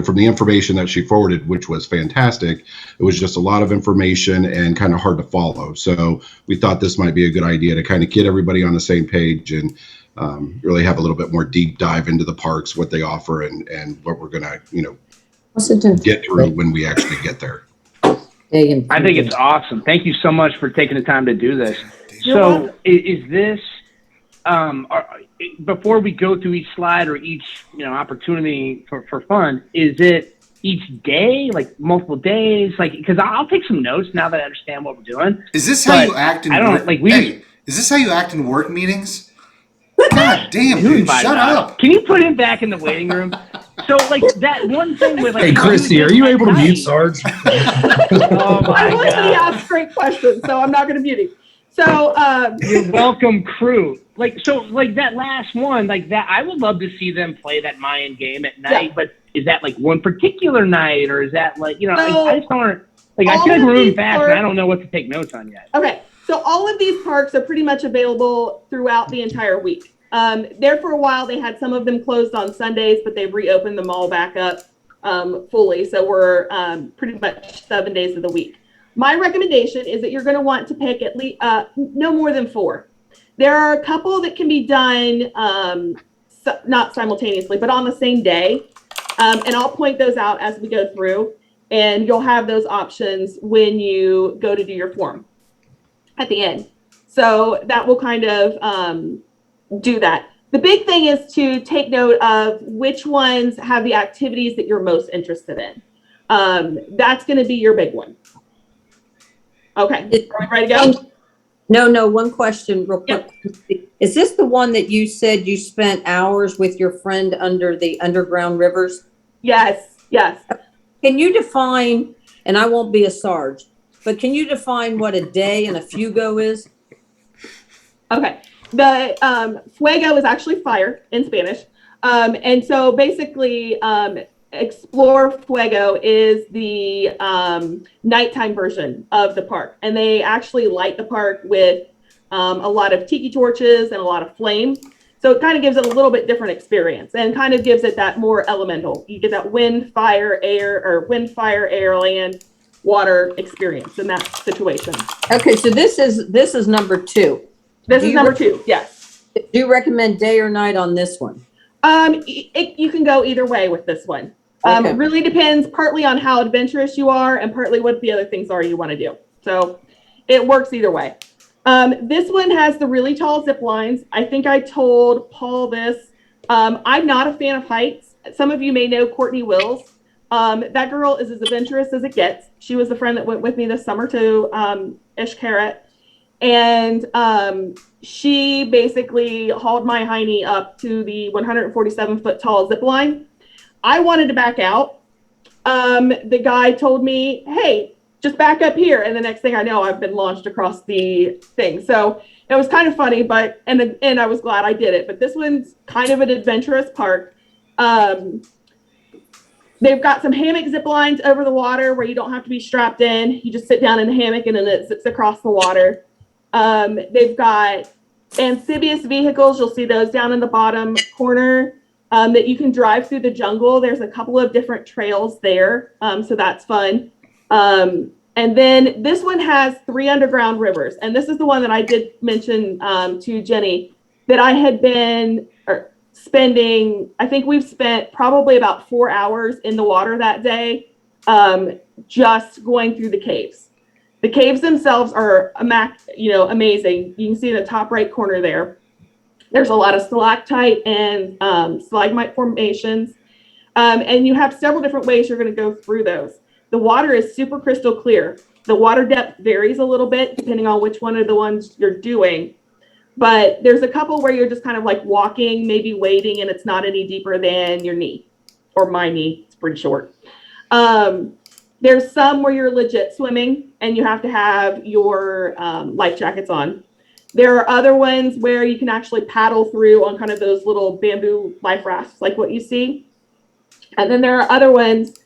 from the information that she forwarded, which was fantastic, it was just a lot of information and kind of hard to follow. So we thought this might be a good idea to kind of get everybody on the same page and really have a little bit more deep dive into the parks, what they offer, and what we're going to, get through when we actually get there. I think it's awesome. Thank you so much for taking the time to do this. So is this, before we go through each slide or each opportunity for fun, is it each day, like multiple days? Like, because I'll take some notes now that I understand what we're doing. Is this how you act in work? Is this how you act in work meetings? God damn, dude, shut up. Can you put him back in the waiting room? So, like, that one thing with, like... Hey, Christy, are you able to mute Sarge? Oh, my God. He asked great questions, so I'm not going to mute him. So, You're welcome, crew. Like, so, like, that last one, like, that, I would love to see them play that Mayan game at night, but is that, like, one particular night, or is that, like, like, I just don't want to... Like, I feel like we're moving fast, and I don't know what to take notes on yet. Okay, so all of these parks are pretty much available throughout the entire week. There for a while, they had some of them closed on Sundays, but they've reopened them all back up fully. So we're pretty much 7 days of the week. My recommendation is that you're going to want to pick at least no more than 4. There are a couple that can be done not simultaneously, but on the same day. And I'll point those out as we go through, and you'll have those options when you go to do your form at the end. So that will kind of do that. The big thing is to take note of which ones have the activities that you're most interested in. That's going to be your big one. Okay, are we ready to go? No, one question real quick. Yep. Is this the one that you said you spent hours with your friend under the underground rivers? Yes. Can you define, and I won't be a Sarge, but can you define what a day and a fuego is? Okay. The fuego is actually fire in Spanish. And so basically, Explore Fuego is the nighttime version of the park. And they actually light the park with a lot of tiki torches and a lot of flame. So it kind of gives it a little bit different experience and kind of gives it that more elemental. You get that wind, fire, air, land, water experience in that situation. Okay, so this is number 2. This is number 2, yes. Do you recommend day or night on this one? You can go either way with this one. Okay. It really depends partly on how adventurous you are and partly what the other things are you want to do. So it works either way. This one has the really tall zip lines. I think I told Paul this. I'm not a fan of heights. Some of you may know Courtney Wills. That girl is as adventurous as it gets. She was the friend that went with me this summer to Ishkaret. And she basically hauled my hiney up to the 147-foot tall zip line. I wanted to back out. The guy told me, hey, just back up here. And the next thing I know, I've been launched across the thing. So it was kind of funny, but and I was glad I did it. But this one's kind of an adventurous park. They've got some hammock zip lines over the water where you don't have to be strapped in. You just sit down in the hammock and then it zips across the water. They've got amphibious vehicles. You'll see those down in the bottom corner that you can drive through the jungle. There's a couple of different trails there. So that's fun. And then this one has 3 underground rivers. And this is the one that I did mention to Jenny that I had been spending. I think we've spent probably about 4 hours in the water that day just going through the caves. The caves themselves are amazing. You can see in the top right corner there. There's a lot of stalactite and stalagmite formations. And you have several different ways you're going to go through those. The water is super crystal clear. The water depth varies a little bit depending on which one of the ones you're doing. But there's a couple where you're just kind of like walking, maybe wading, and it's not any deeper than your knee or my knee. It's pretty short. There's some where you're legit swimming and you have to have your life jackets on. There are other ones where you can actually paddle through on kind of those little bamboo life rafts like what you see. And then there are other ones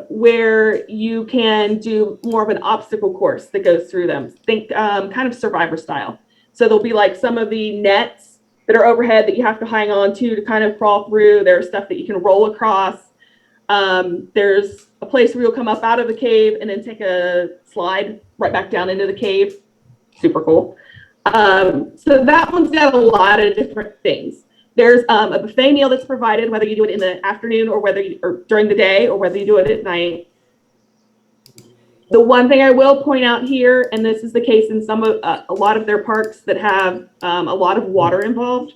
where you can do more of an obstacle course that goes through them. Think kind of Survivor style. So there'll be like some of the nets that are overhead that you have to hang on to kind of crawl through. There's stuff that you can roll across. There's a place where you'll come up out of the cave and then take a slide right back down into the cave. Super cool. So that one's got a lot of different things. There's a buffet meal that's provided, whether you do it in the afternoon or during the day, or whether you do it at night. The one thing I will point out here, and this is the case in a lot of their parks that have a lot of water involved,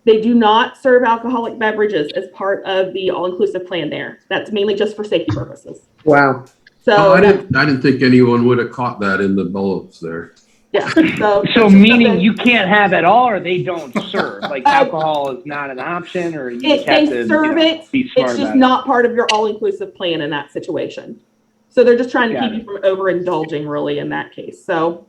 they do not serve alcoholic beverages as part of the all-inclusive plan there. That's mainly just for safety purposes. Wow. So I didn't think anyone would have caught that in the bullets there. yeah. So meaning you can't have at all, or they don't serve? Like alcohol is not an option, or you just have to serve it. Be smart It's just about not part of your all-inclusive plan in that situation. So they're just trying to keep you from overindulging, really, in that case. So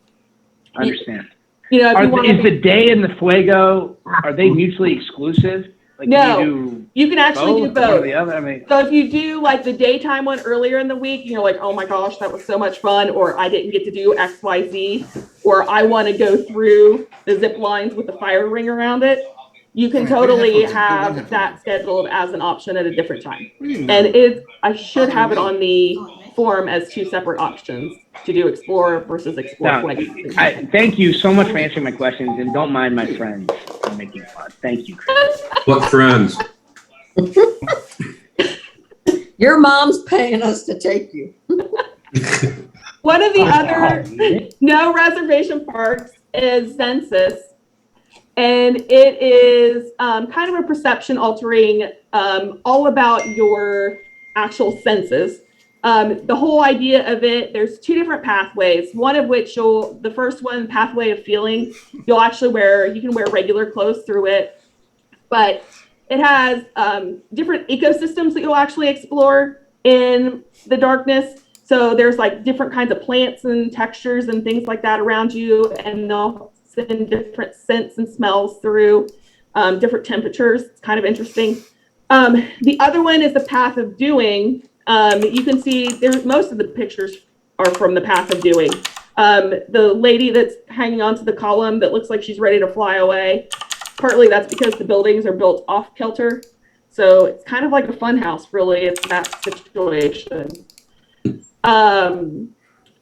I understand. You know, if is the day and the fuego, are they mutually exclusive? Like, no, you can actually do both. One or the other? I mean, so if you do like the daytime one earlier in the week, you're like, oh my gosh, that was so much fun, or I didn't get to do X, Y, Z, or I want to go through the zip lines with the fire ring around it, you can totally have that scheduled as an option at a different time. And I should have it on the form as 2 separate options to do explore versus explore. Thank you so much for answering my questions, and don't mind my friends for making fun. Thank you, Chris. What friends? Your mom's paying us to take you. One of the other no reservation parks is Census, and it is kind of a perception altering, all about your actual senses. The whole idea of it, there's 2 different pathways, one of which the first one, pathway of feeling, you'll actually you can wear regular clothes through it, but it has different ecosystems that you'll actually explore in the darkness. So there's like different kinds of plants and textures and things like that around you, and they'll send different scents and smells through different temperatures. It's kind of interesting. The other one is the path of doing. You can see most of the pictures are from the path of doing. The lady that's hanging onto the column that looks like she's ready to fly away, partly that's because the buildings are built off kilter. So it's kind of like a fun house, really. It's that situation.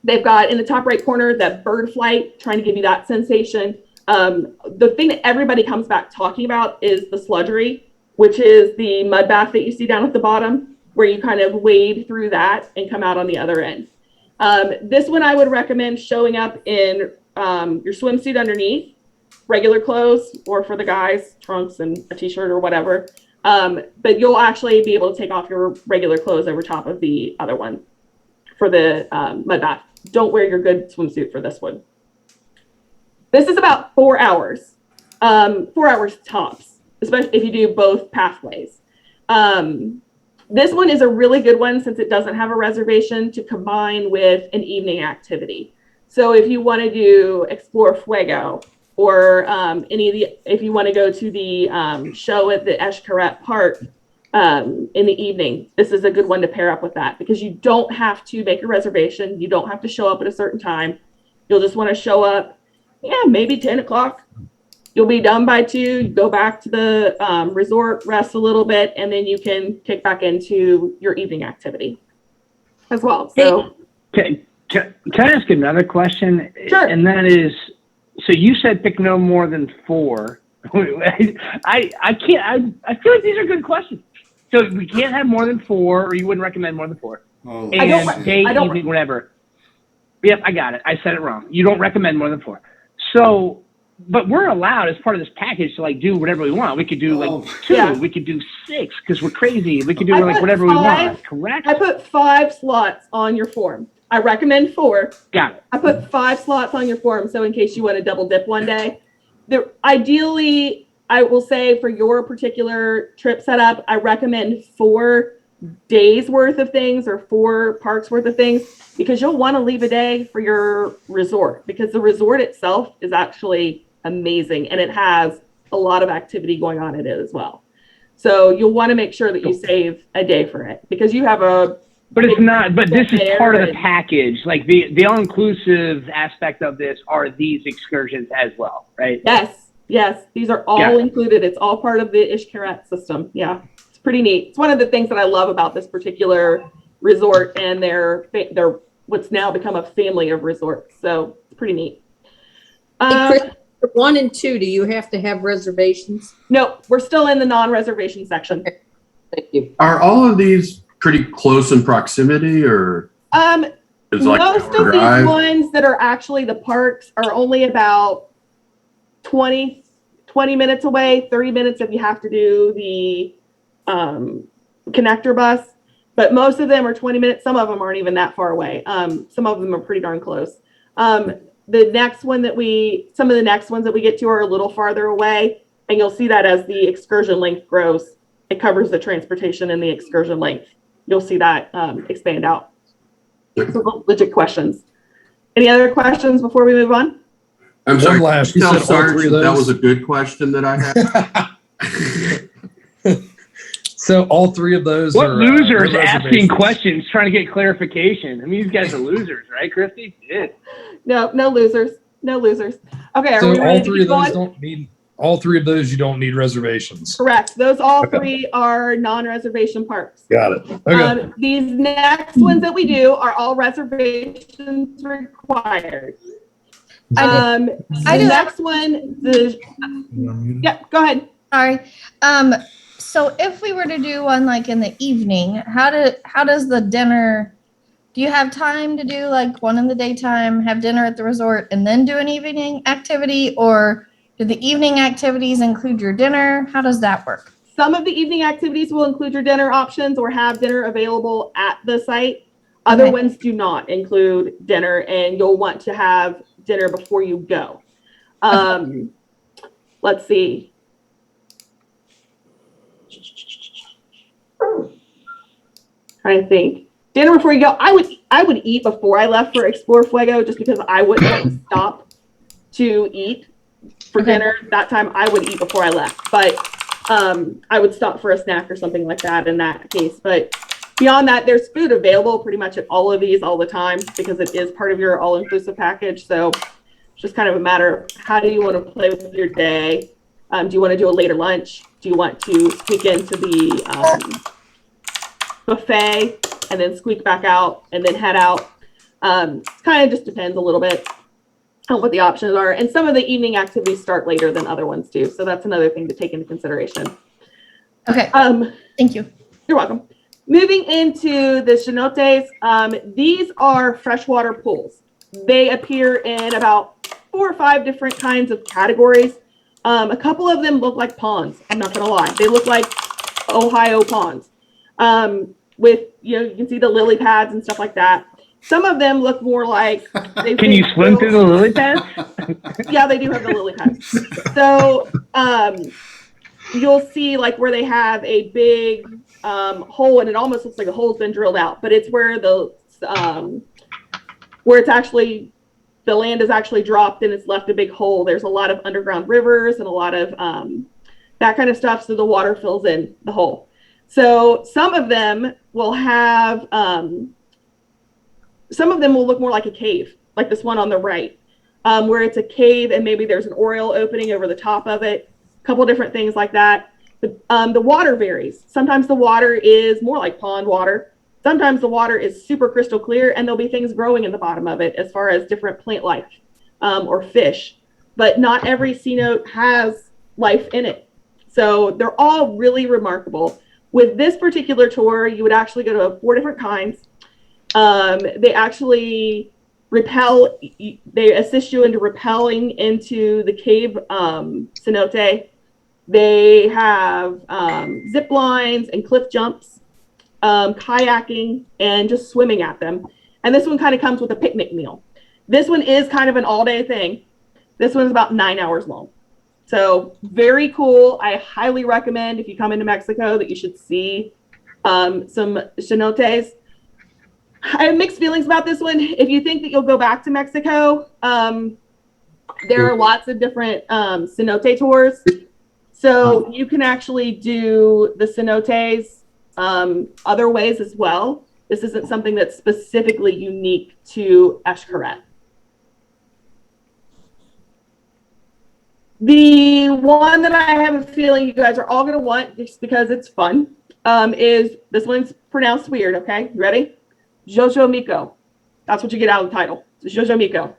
They've got in the top right corner that bird flight, trying to give you that sensation. The thing that everybody comes back talking about is the sludgery, which is the mud bath that you see down at the bottom, where you kind of wade through that and come out on the other end. This one I would recommend showing up in your swimsuit underneath, regular clothes, or for the guys, trunks and a t-shirt or whatever. But you'll actually be able to take off your regular clothes over top of the other one for the mud bath. Don't wear your good swimsuit for this one. This is about 4 hours, 4 hours tops, especially if you do both pathways. This one is a really good one since it doesn't have a reservation to combine with an evening activity. So if you want to do Explore Fuego, or if you want to go to the show at the Xcaret Park in the evening, this is a good one to pair up with that, because you don't have to make a reservation. You don't have to show up at a certain time. You'll just want to show up, maybe 10 o'clock. You'll be done by 2. You go back to the resort, rest a little bit, and then you can kick back into your evening activity as well. So, can I ask another question? Sure. And that is, so you said pick no more than 4. I can't. I feel like these are good questions. So we can't have more than 4, or you wouldn't recommend more than 4. Oh, And day, evening, whatever. Yep, I got it. I said it wrong. You don't recommend more than 4. So. But we're allowed as part of this package to do whatever we want. We could do 2. Yeah. We could do 6 because we're crazy. We could do whatever we want. Correct? I put 5 slots on your form. I recommend 4. Got it. I put 5 slots on your form, so in case you want to double dip one day. Ideally, I will say for your particular trip setup, I recommend 4 days worth of things or 4 parks worth of things, because you'll want to leave a day for your resort, because the resort itself is actually amazing and it has a lot of activity going on in it as well. So you'll want to make sure that you save a day for it, because you have a. But it's not. But this is part of the package. Like the all-inclusive aspect of this are these excursions as well, right? Yes. These are all included. It's all part of the Xcaret system. Yeah, it's pretty neat. It's one of the things that I love about this particular resort and their what's now become a family of resorts. So it's pretty neat. Hey, Chris, 1 and 2, do you have to have reservations? No, we're still in the non-reservation section. Thank you. Are all of these pretty close in proximity, or is like most of these ones that are actually the parks are only about 20 minutes away, 30 minutes if you have to do the connector bus. But most of them are 20 minutes. Some of them aren't even that far away. Some of them are pretty darn close. Some of the next ones that we get to are a little farther away, and you'll see that as the excursion length grows, it covers the transportation and the excursion length. You'll see that expand out. So legit questions. Any other questions before we move on? I'm sorry. Last, you Tell said all Sarge three of that those? was a good question that I had. So all 3 of those What are losers no asking reservations. questions, trying to get clarification? I mean, these guys are losers, right, Christy? Yeah. No losers. No losers. Okay, are we So ready all to 3 keep of those going? don't need. All 3 of those you don't need reservations. Correct. Those all Okay. 3 are non-reservation parks. Got it. Okay. These next ones that we do are all reservations required. The next one, yeah, go ahead. Sorry. So if we were to do one like in the evening, how does the dinner, do you have time to do like one in the daytime, have dinner at the resort, and then do an evening activity? Or do the evening activities include your dinner? How does that work? Some of the evening activities will include your dinner options or have dinner available at the site. Other ones do not include dinner, and you'll want to have dinner before you go. Let's see. Trying to think. Dinner before you go. I would eat before I left for Explore Fuego, just because I wouldn't want to stop to eat for dinner. That time I would eat before I left, but I would stop for a snack or something like that in that case. But beyond that, there's food available pretty much at all of these all the time, because it is part of your all-inclusive package. So it's just kind of a matter of how do you want to play with your day. Do you want to do a later lunch? Do you want to sneak into the buffet and then squeak back out and then head out? It kind of just depends a little bit on what the options are. And some of the evening activities start later than other ones do. So that's another thing to take into consideration. Okay. Thank you. You're welcome. Moving into the cenotes, these are freshwater pools. They appear in about 4 or 5 different kinds of categories. A couple of them look like ponds. I'm not going to lie. They look like Ohio ponds. With, you can see the lily pads and stuff like that. Some of them look more like... Can you swim through the lily pads? Yeah, they do have the lily pads. So you'll see like where they have a big hole, and it almost looks like a hole's been drilled out, but it's where where it's actually, the land is actually dropped and it's left a big hole. There's a lot of underground rivers and a lot of that kind of stuff, so the water fills in the hole. So some of them will have, some of them will look more like a cave, like this one on the right, where it's a cave and maybe there's an oriole opening over the top of it, a couple different things like that. The water varies. Sometimes the water is more like pond water. Sometimes the water is super crystal clear and there'll be things growing in the bottom of it as far as different plant life or fish. But not every cenote has life in it. So they're all really remarkable. With this particular tour, you would actually go to 4 different kinds. They actually repel, they assist you into rappelling into the cave cenote. They have zip lines and cliff jumps, kayaking, and just swimming at them. And this one kind of comes with a picnic meal. This one is kind of an all-day thing. This one's about 9 hours long. So very cool. I highly recommend, if you come into Mexico, that you should see some cenotes. I have mixed feelings about this one. If you think that you'll go back to Mexico, there are lots of different cenote tours. So you can actually do the cenotes other ways as well. This isn't something that's specifically unique to Xcaret. The one that I have a feeling you guys are all going to want, just because it's fun, is, this one's pronounced weird, okay? You ready? Jojo Miko. That's what you get out of the title. It's Jojo Miko.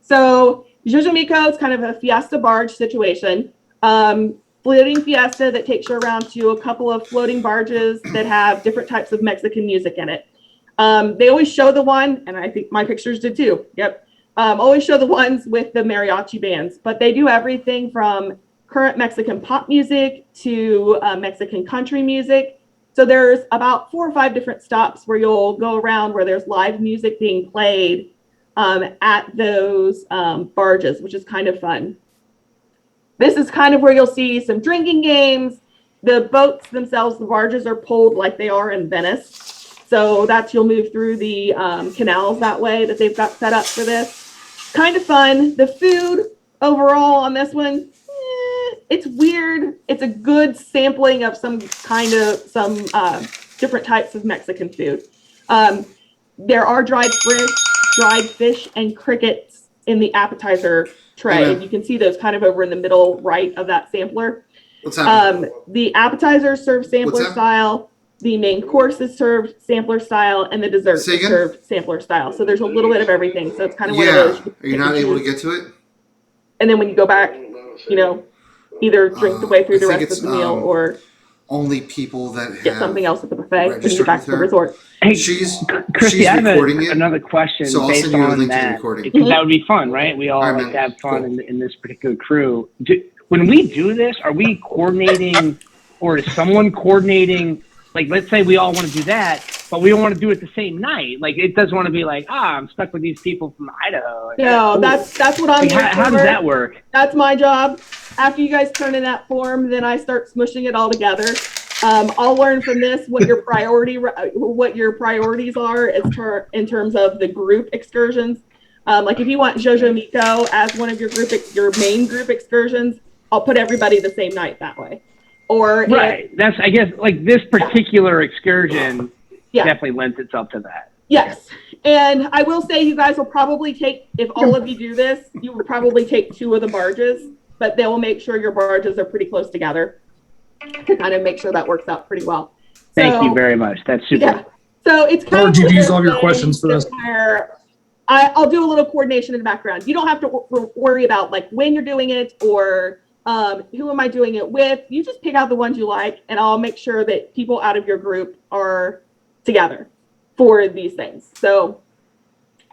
So Jojo Miko is kind of a fiesta barge situation. Floating fiesta that takes you around to a couple of floating barges that have different types of Mexican music in it. They always show the one, and I think my pictures did too. Yep. Always show the ones with the mariachi bands, but they do everything from current Mexican pop music to Mexican country music. So there's about 4 or 5 different stops where you'll go around where there's live music being played at those barges, which is kind of fun. This is kind of where you'll see some drinking games. The boats themselves, the barges are pulled like they are in Venice. So you'll move through the canals that way that they've got set up for this. Kind of fun. The food overall on this one, it's weird. It's a good sampling of some different types of Mexican food. There are dried fish and crickets in the appetizer tray. Amen. You can see those kind of over in the middle right of that sampler. What's happening? The appetizer is served sampler style. The main course is served sampler style, and the dessert is served sampler style. So there's a little bit of everything. So it's kind of one of those. Are you not able to get to it? And then when you go back, either drink the way through the rest of the meal or only people that have get something else at the buffet when you get back to the resort. Hey, she's Christy, I have recording it. another question So I'll based send you a on link to the that. recording. Because that would be fun, right? We all like to have fun in this particular crew. When we do this, are we coordinating or is someone coordinating? Like, let's say we all want to do that, but we don't want to do it the same night. Like, it doesn't want to be like, I'm stuck with these people from Idaho. No, that's what I'm doing. How does that work? That's my job. After you guys turn in that form, then I start smushing it all together. I'll learn from this what your priorities are in terms of the group excursions. Like if you want Jojo Miko as one of your main group excursions, I'll put everybody the same night that way. Or that's I guess like this particular excursion definitely lends itself to that. Yes. And I will say you guys will probably take, if all of you do this, you will probably take 2 of the barges, but they will make sure your barges are pretty close together to kind of make sure that works out pretty well. Thank you very much. That's super. Yeah. So it's kind of. Did you use all your questions for this? I'll do a little coordination in the background. You don't have to worry about like when you're doing it or who am I doing it with. You just pick out the ones you like, and I'll make sure that people out of your group are together for these things. So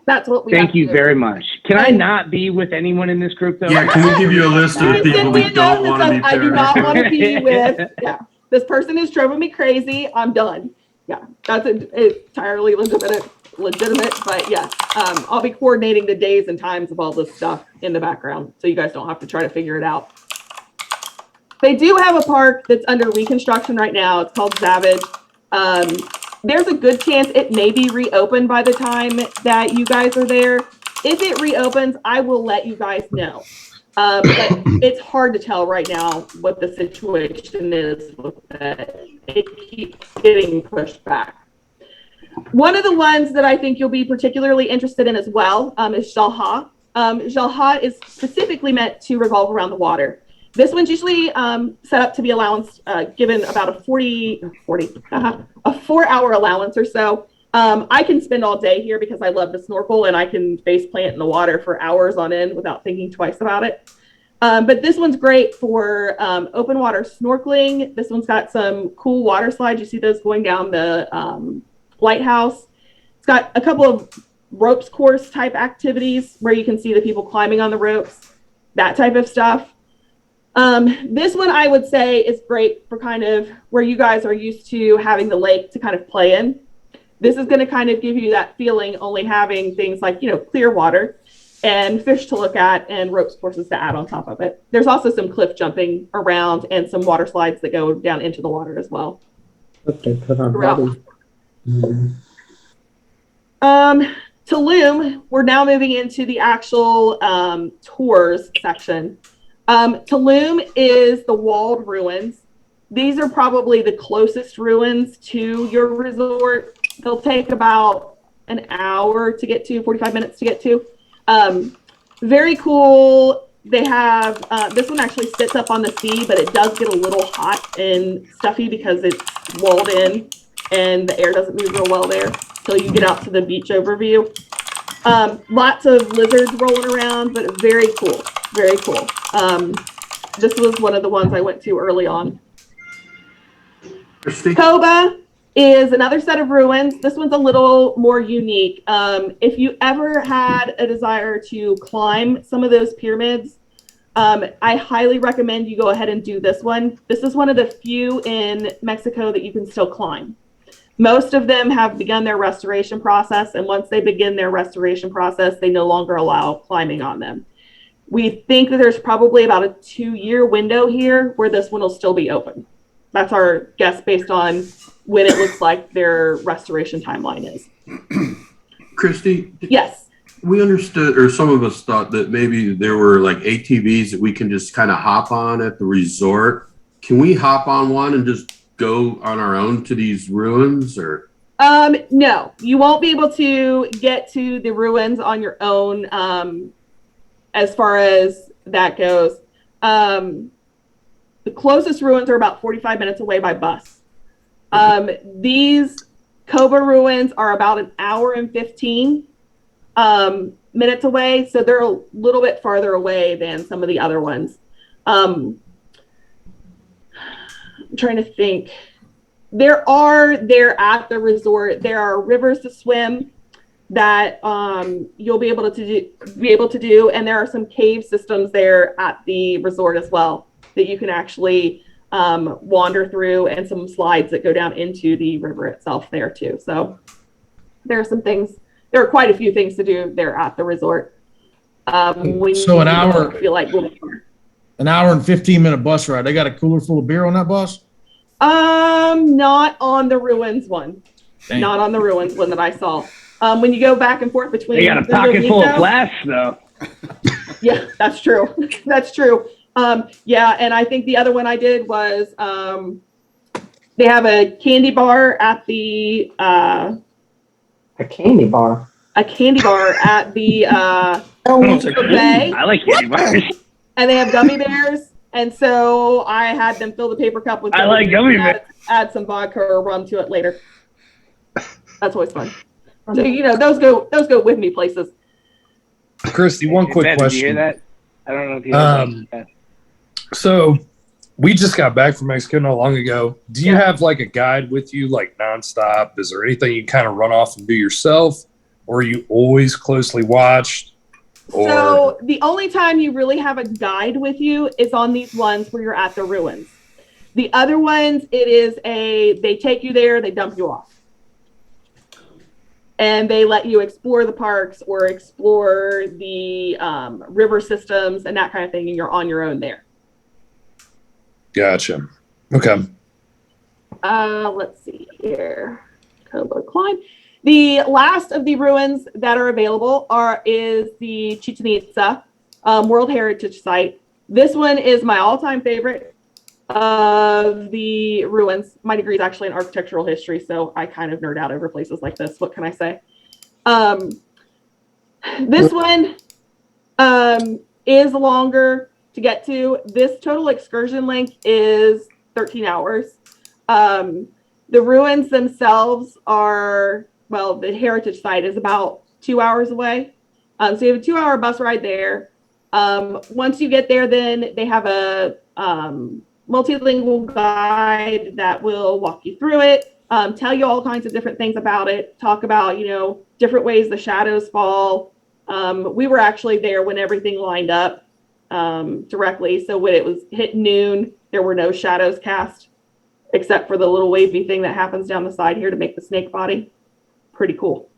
that's what we Thank you very much. Can I not be with anyone in this group though? Yeah, can we give you a list of people we don't want to be paired? I do not want to be with. Yeah, this person is driving me crazy. I'm done. Yeah, that's entirely legitimate. But yeah, I'll be coordinating the days and times of all this stuff in the background, so you guys don't have to try to figure it out. They do have a park that's under reconstruction right now. It's called Savage. There's a good chance it may be reopened by the time that you guys are there. If it reopens, I will let you guys know. But it's hard to tell right now what the situation is with that. It keeps getting pushed back. One of the ones that I think you'll be particularly interested in as well is Jalha. Jalha is specifically meant to revolve around the water. This one's usually set up to be given about a 4-hour allowance or so. I can spend all day here because I love to snorkel and I can face plant in the water for hours on end without thinking twice about it. But this one's great for open water snorkeling. This one's got some cool water slides. You see those going down the lighthouse. It's got a couple of ropes course type activities where you can see the people climbing on the ropes, that type of stuff. This one I would say is great for kind of where you guys are used to having the lake to kind of play in. This is going to kind of give you that feeling, only having things like, clear water and fish to look at and ropes courses to add on top of it. There's also some cliff jumping around and some water slides that go down into the water as well. Tulum, we're now moving into the actual tours section. Tulum is the walled ruins. These are probably the closest ruins to your resort. They'll take about an hour to get to, 45 minutes to get to. Very cool They have, this one actually sits up on the sea, but it does get a little hot and stuffy because it's walled in and the air doesn't move real well there. So you get out to the beach overview. Lots of lizards rolling around, but very cool, very cool. This was one of the ones I went to early on. Cobra is another set of ruins. This one's a little more unique. If you ever had a desire to climb some of those pyramids, I highly recommend you go ahead and do this one. This is one of the few in Mexico that you can still climb. Most of them have begun their restoration process, and once they begin their restoration process, they no longer allow climbing on them. We think that there's probably about a 2-year window here where this one will still be open. That's our guess based on when it looks like their restoration timeline is. Christy? Yes. We understood, or some of us thought that maybe there were like ATVs that we can just kind of hop on at the resort. Can we hop on one and just go on our own to these ruins, or? No, you won't be able to get to the ruins on your own as far as that goes. The closest ruins are about 45 minutes away by bus. These Cobra Ruins are about an hour and 15 minutes away, so they're a little bit farther away than some of the other ones. I'm trying to think. There at the resort, there are rivers to swim that you'll be able to do, and there are some cave systems there at the resort as well that you can actually wander through, and some slides that go down into the river itself there too. So there are quite a few things to do there at the resort. So an hour and 15-minute bus ride. They got a cooler full of beer on that bus? Not on the ruins one. Dang. Not on the ruins one that I saw. When you go back and forth between, they got a pocket full of flasks though. Yeah, that's true. That's true. Yeah, and I think the other one I did was they have a candy bar at the a candy bar at the bay. I like candy bars. And they have gummy bears, and so I had them fill the paper cup with gummy bears. Add some vodka or rum to it later. That's always fun. So those go with me places. Christy, one quick question. Did you hear that? I don't know if you heard that. So we just got back from Mexico not long ago. Do you have like a guide with you, like nonstop? Is there anything you kind of run off and do yourself, or are you always closely watched? So the only time you really have a guide with you is on these ones where you're at the ruins. The other ones, they take you there, they dump you off. And they let you explore the parks or explore the river systems and that kind of thing, and you're on your own there. Gotcha. Okay. Let's see here. Cobra Climb. The last of the ruins that are available is the Chichen Itza World Heritage Site. This one is my all-time favorite of the ruins. My degree is actually in architectural history, so I kind of nerd out over places like this. What can I say? This one is longer to get to. This total excursion length is 13 hours. The ruins themselves are, the heritage site is about 2 hours away. So you have a 2-hour bus ride there. Once you get there, then they have a multilingual guide that will walk you through it, tell you all kinds of different things about it, talk about, different ways the shadows fall. We were actually there when everything lined up directly. So when it was hit noon, there were no shadows cast, except for the little wavy thing that happens down the side here to make the snake body. Pretty cool.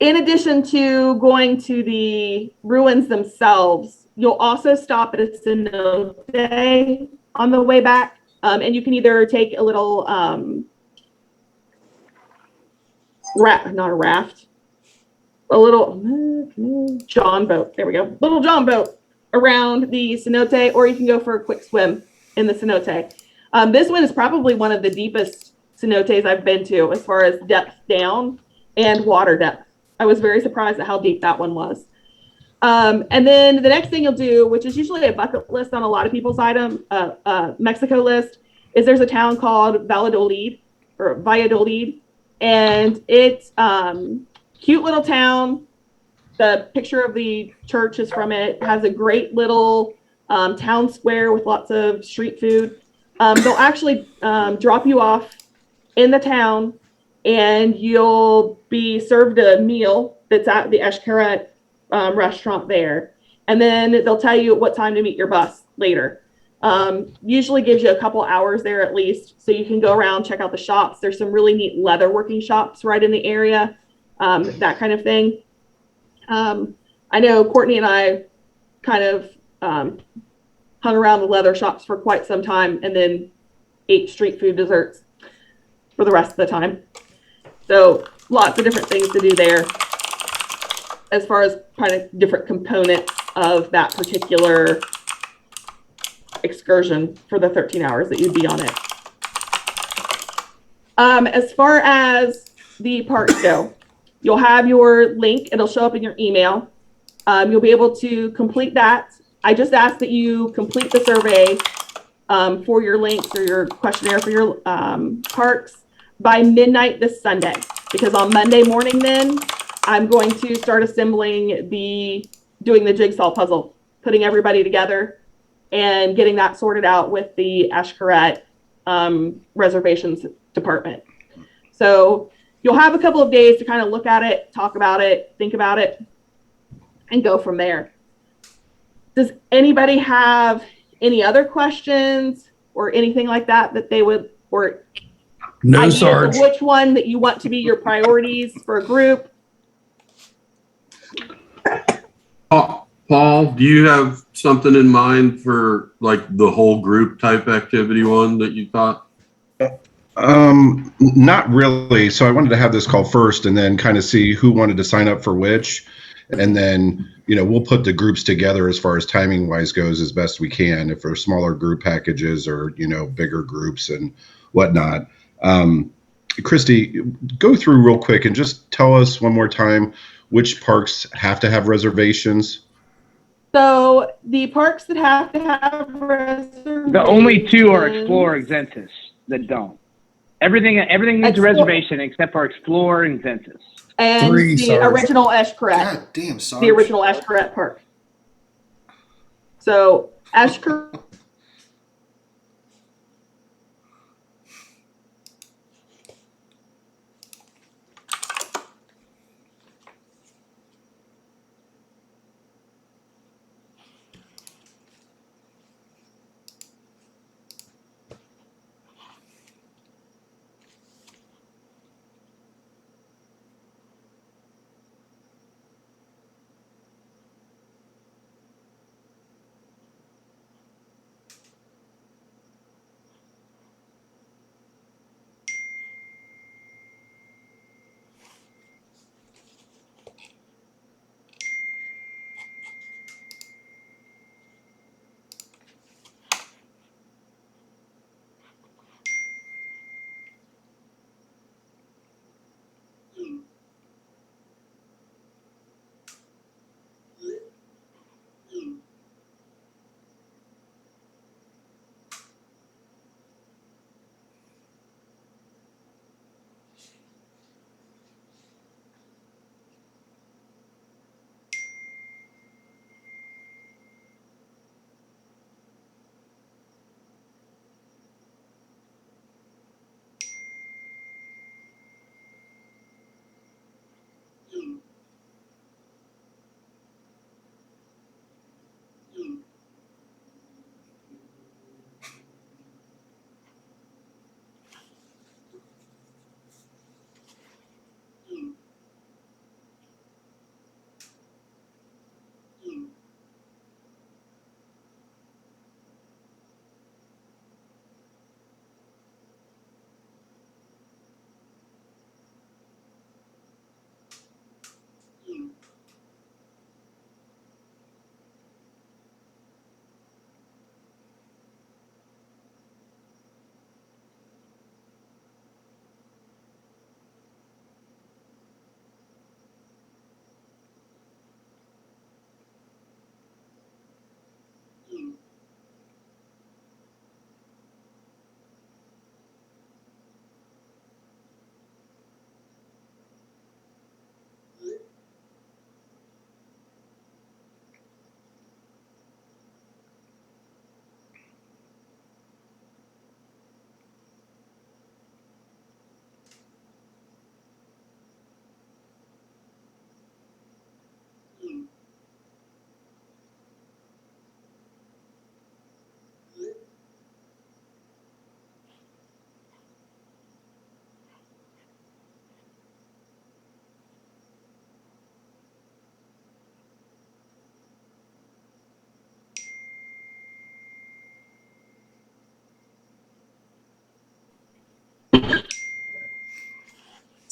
In addition to going to the ruins themselves, you'll also stop at a cenote on the way back. And you can either take a little a little John boat. There we go. Little John boat around the cenote, or you can go for a quick swim in the cenote. This one is probably one of the deepest cenotes I've been to as far as depth down and water depth. I was very surprised at how deep that one was. And then the next thing you'll do, which is usually a bucket list on a lot of people's Mexico list, is there's a town called Valladolid, and it's cute little town. The picture of the church is from it. It has a great little town square with lots of street food. They'll actually drop you off in the town, and you'll be served a meal that's at the Xcaret restaurant there. And then they'll tell you what time to meet your bus later. Usually gives you a couple hours there at least, so you can go around, check out the shops. There's some really neat leather working shops right in the area, that kind of thing. I know Courtney and I kind of hung around the leather shops for quite some time and then ate street food desserts for the rest of the time. So lots of different things to do there as far as kind of different components of that particular excursion for the 13 hours that you'd be on it. As far as the parks go, you'll have your link. It'll show up in your email. You'll be able to complete that. I just ask that you complete the survey for your links or your questionnaire for your parks by midnight this Sunday, because on Monday morning then I'm going to start assembling doing the jigsaw puzzle, putting everybody together and getting that sorted out with the Xcaret reservations department. So you'll have a couple of days to kind of look at it, talk about it, think about it, and go from there. Does anybody have any other questions or anything like that they would, or no, Sarge. which one that you want to be your priorities for a group? Paul, do you have something in mind for like the whole group type activity one that you thought? Not really. So I wanted to have this call first and then kind of see who wanted to sign up for which. And then, we'll put the groups together as far as timing wise goes as best we can, if there's smaller group packages or, bigger groups and whatnot. Christy, go through real quick and just tell us one more time which parks have to have reservations. So the parks that have to have reservations. The only two are Explore and Zensus that don't. Everything needs a reservation except for Explore and Zensus. And the original Xcaret. God damn, Sarge. The original Xcaret park. So Xcaret.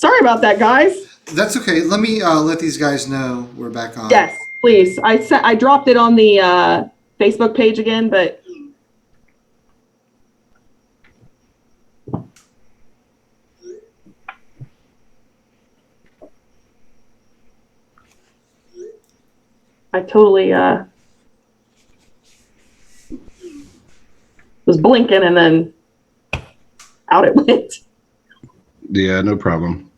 Sorry about that, guys. That's okay. Let me let these guys know we're back on. Yes, please. I dropped it on the Facebook page again, but I totally was blinking and then out it went. Yeah, no problem.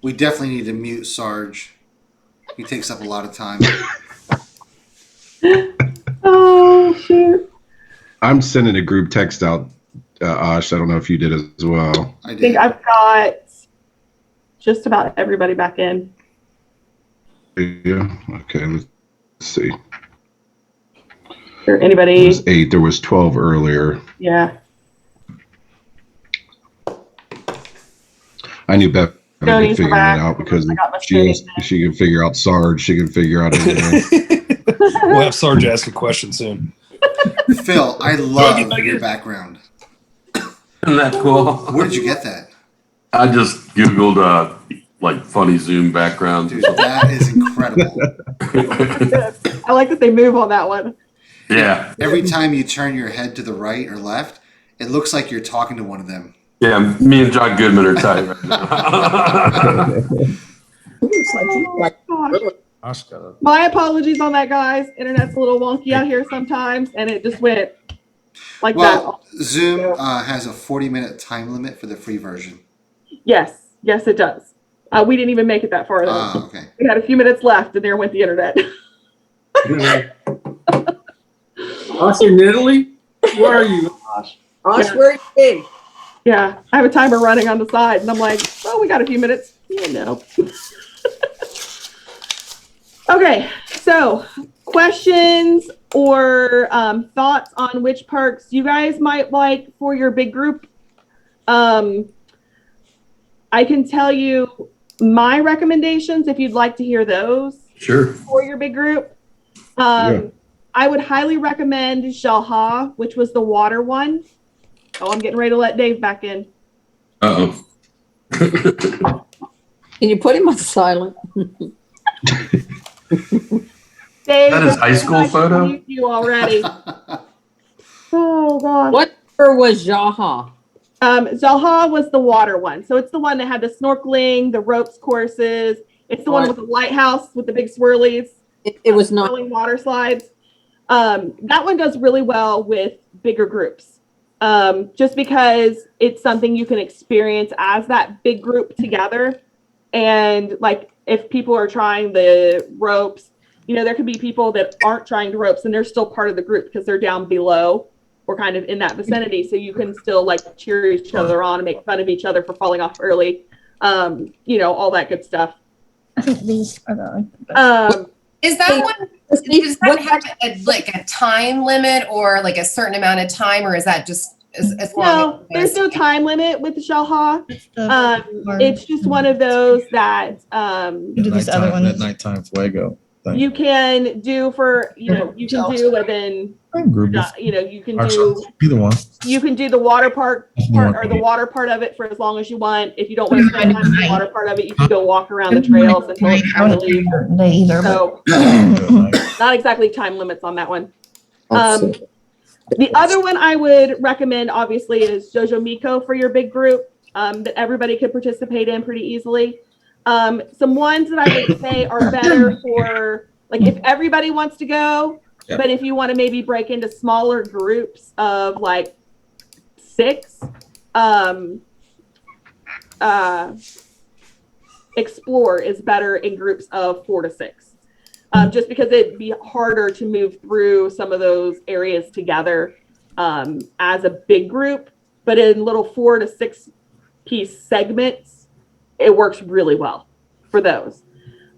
We definitely need to mute Sarge. He takes up a lot of time. Oh, shoot. I'm sending a group text out, Ash. I don't know if you did as well. I think I've got just about everybody back in. Yeah. Okay. Let's see. Or anybody? There was 8. There was 12 earlier. Yeah. I knew Beth could Tony's figure it back. out because I got my she can figure out Sarge. She can figure out anything. We'll have Sarge ask a question soon. Phil, I love your background. Isn't that cool? Where did you get that? I just Googled like funny Zoom backgrounds. Dude, that is incredible. I like that they move on that one. Yeah. Every time you turn your head to the right or left, it looks like you're talking to one of them. Yeah, me and John Goodman are tight right now. Gosh. My apologies on that, guys. Internet's a little wonky out here sometimes, and it just went like Well, that. Zoom has a 40-minute time limit for the free version. Yes, it does. We didn't even make it that far, though. Okay. We had a few minutes left, and there went the internet. Us in Italy? Where are you? Gosh, where are you been? Yeah, I have a timer running on the side, and I'm like, oh, we got a few minutes. Yeah, no. Okay, so questions or thoughts on which parks you guys might like for your big group? I can tell you my recommendations if you'd like to hear those. Sure. For your big group. I would highly recommend Jalha, which was the water one. Oh, I'm getting ready to let Dave back in. Uh-oh. Can you put him on silent? Dave, That is high school photo? You already. Oh, God. What was Jaha? Jalha was the water one. So it's the one that had the snorkeling, the ropes courses. It's the one with the lighthouse with the big swirlies. It was not water slides. That one does really well with bigger groups. Just because it's something you can experience as that big group together. And like if people are trying the ropes, there could be people that aren't trying the ropes and they're still part of the group because they're down below or kind of in that vicinity. So you can still like cheer each other on and make fun of each other for falling off early. All that good stuff. I think these are the is that one? Does that have a time limit or like a certain amount of time, or is that just as long? No, there's no time limit with the Jalha. It's just one of those that do this other one. That nighttime fuego thing. You can do for you can do within. You can do either one. You can do the water part or the water part of it for as long as you want. If you don't want to spend time on the water part of it, you can go walk around the trails until it's time to leave. So not exactly time limits on that one. The other one I would recommend obviously is Jojo Miko for your big group that everybody could participate in pretty easily. Some ones that I would say are better for like if everybody wants to go. Yep. But if you want to maybe break into smaller groups of like 6, Explore is better in groups of 4 to 6. Just because it'd be harder to move through some of those areas together as a big group. but in little 4 to 6 piece segments, it works really well for those.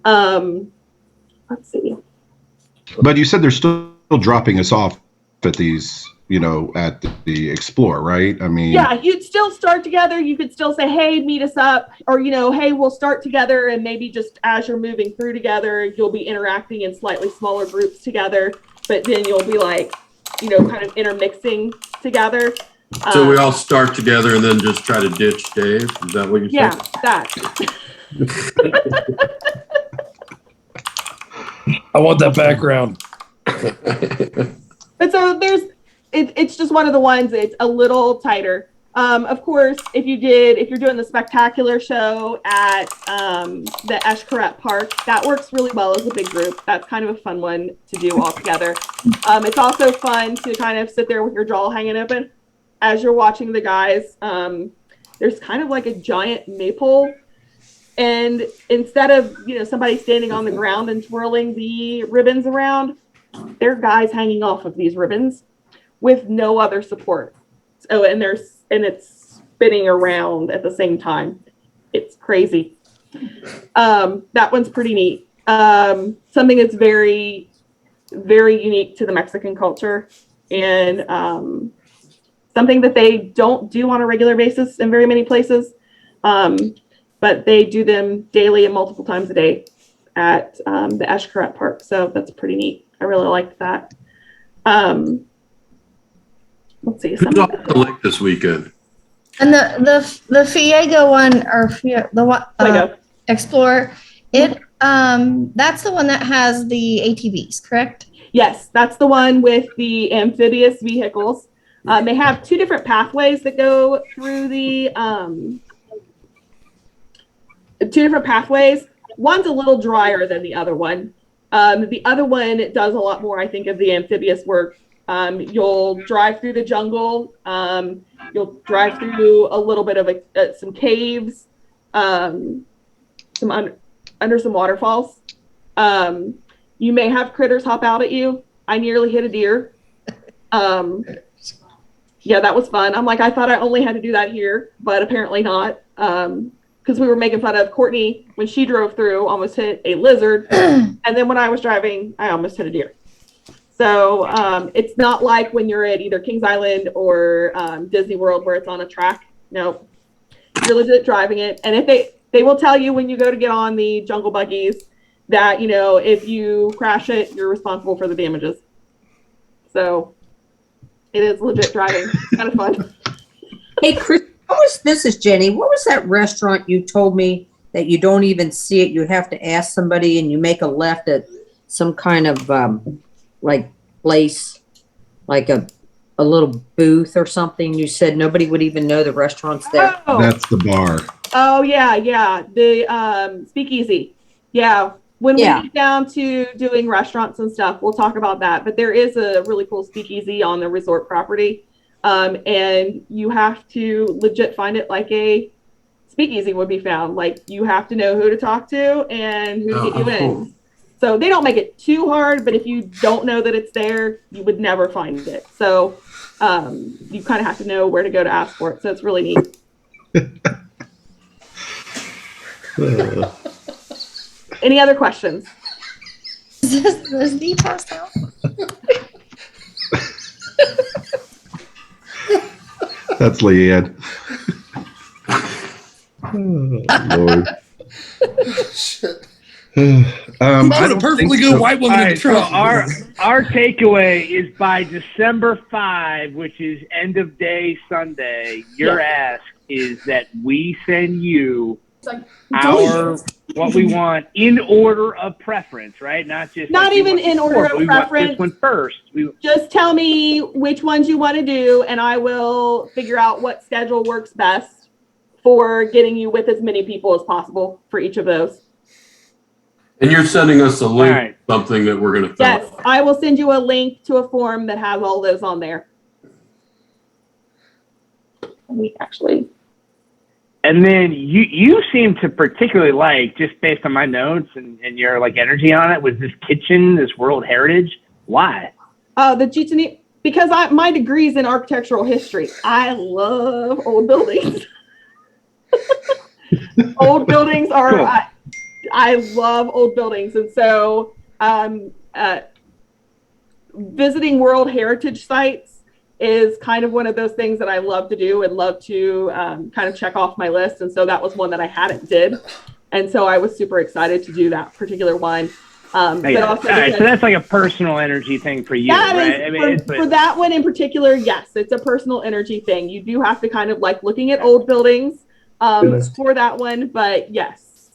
Let's see. But you said they're still dropping us off at these, at the Explore, right? I mean, yeah, you'd still start together. You could still say, hey, meet us up, or, hey, we'll start together. And maybe just as you're moving through together, you'll be interacting in slightly smaller groups together. But then you'll be like, kind of intermixing together. So we all start together and then just try to ditch Dave? Is that what you said? Yeah, that. I want that background. But so it's just one of the ones. It's a little tighter. Of course, if you're doing the spectacular show at the Xcaret Park, that works really well as a big group. That's kind of a fun one to do all together. It's also fun to kind of sit there with your jaw hanging open as you're watching the guys. There's kind of like a giant maypole. And instead of, somebody standing on the ground and twirling the ribbons around, there are guys hanging off of these ribbons with no other support. So, and it's spinning around at the same time. It's crazy. That one's pretty neat. Something that's very, very unique to the Mexican culture, and something that they don't do on a regular basis in very many places. But they do them daily and multiple times a day at the Xcaret Park. So that's pretty neat. I really liked that. Let's see. Who's off the lake this weekend? And the Fiego one, or the one Explorer, that's the one that has the ATVs, correct? Yes, that's the one with the amphibious vehicles. They have 2 different pathways that go through the 2 different pathways. One's a little drier than the other one. The other one does a lot more, I think, of the amphibious work. You'll drive through the jungle. You'll drive through a little bit of some caves, under some waterfalls. You may have critters hop out at you. I nearly hit a deer. Yeah, that was fun. I'm like, I thought I only had to do that here, but apparently not. Because we were making fun of Courtney when she drove through, almost hit a lizard. And then when I was driving, I almost hit a deer. So it's not like when you're at either Kings Island or Disney World where it's on a track. No, you're legit driving it. And if they will tell you when you go to get on the jungle buggies that, if you crash it, you're responsible for the damages. So it is legit driving. Kind of fun. Hey, Chris. This is Jenny. What was that restaurant you told me that you don't even see it? You have to ask somebody and you make a left at some kind of like place, like a little booth or something. You said nobody would even know the restaurant's there. Oh. That's the bar. Oh, yeah. The Speakeasy. Yeah. When we get down to doing restaurants and stuff, we'll talk about that. But there is a really cool speakeasy on the resort property. And you have to legit find it like a speakeasy would be found. Like, you have to know who to talk to and who to get you in. So they don't make it too hard, but if you don't know that it's there, you would never find it. So you kind of have to know where to go to ask for it. So it's really neat. Any other questions? Is this the passed out? That's Leanne. Oh, Lord. Shit. That's a perfectly good white woman in the So truck. our takeaway is by December 5, which is end of day Sunday, your ask is that we send you what we want in order of preference, right? Not even in order of preference. This one first. Just tell me which ones you want to do, and I will figure out what schedule works best for getting you with as many people as possible for each of those. And you're sending us a link, something that we're going to fill out. Yes, I will send you a link to a form that has all those on there. And then you seem to particularly like, just based on my notes and your energy on it, was this kitchen, this World Heritage. Why? The Chichen, because my degree's in architectural history. I love old buildings. Old buildings are, Cool. I love old buildings. And so visiting World Heritage Sites is kind of one of those things that I love to do and love to kind of check off my list. And so that was one that I hadn't did. And so I was super excited to do that particular one. But also all right, so that's like a personal energy thing for you, right? I mean, for that one in particular, yes, it's a personal energy thing. You do have to kind of like looking at old buildings for that one. But yes,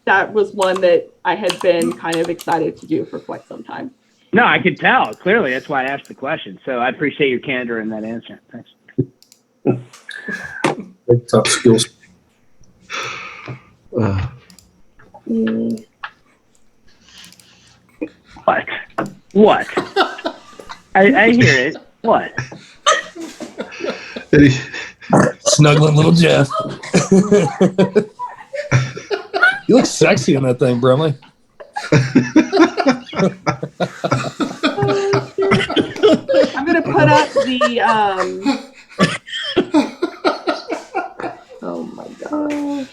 that was one that I had been kind of excited to do for quite some time. No, I could tell. Clearly, that's why I asked the question. So I appreciate your candor in that answer. Thanks. Big tough skills. What? I hear it. What? Snuggling little Jeff. You look sexy in that thing, Brumley. I'm gonna put up the oh my gosh.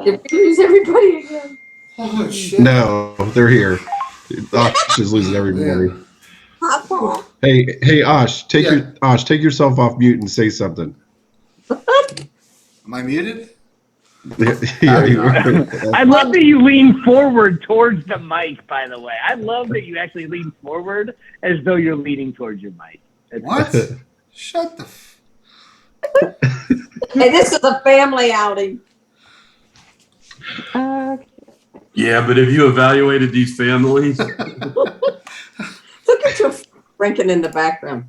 Did we lose everybody again? Oh shit! No, they're here. Osh is losing everybody. Hey, Osh, take yourself off mute and say something. Am I muted? I love that you lean forward towards the mic, by the way. I love that you actually lean forward as though you're leaning towards your mic. What? Shut the Hey, this is a family outing. Yeah, but have you evaluated these families? Look at your ranking in the background.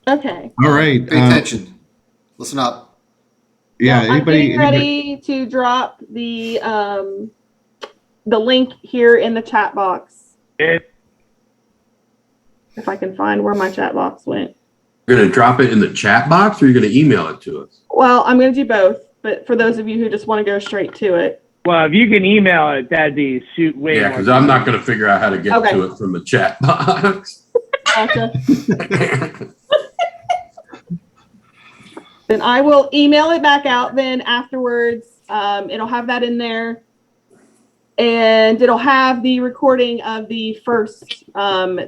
Okay. All right. Pay attention. Listen up. Yeah. I'm getting ready to drop the link here in the chat box. If I can find where my chat box went. You're going to drop it in the chat box, or you're going to email it to us? Well, I'm going to do both, but for those of you who just want to go straight to it. Well, if you can email it, that'd be way Yeah, because I'm not going to figure out how to get to it from the chat box. Gotcha. Then I will email it back out then afterwards. It'll have that in there. And it'll have the recording of the first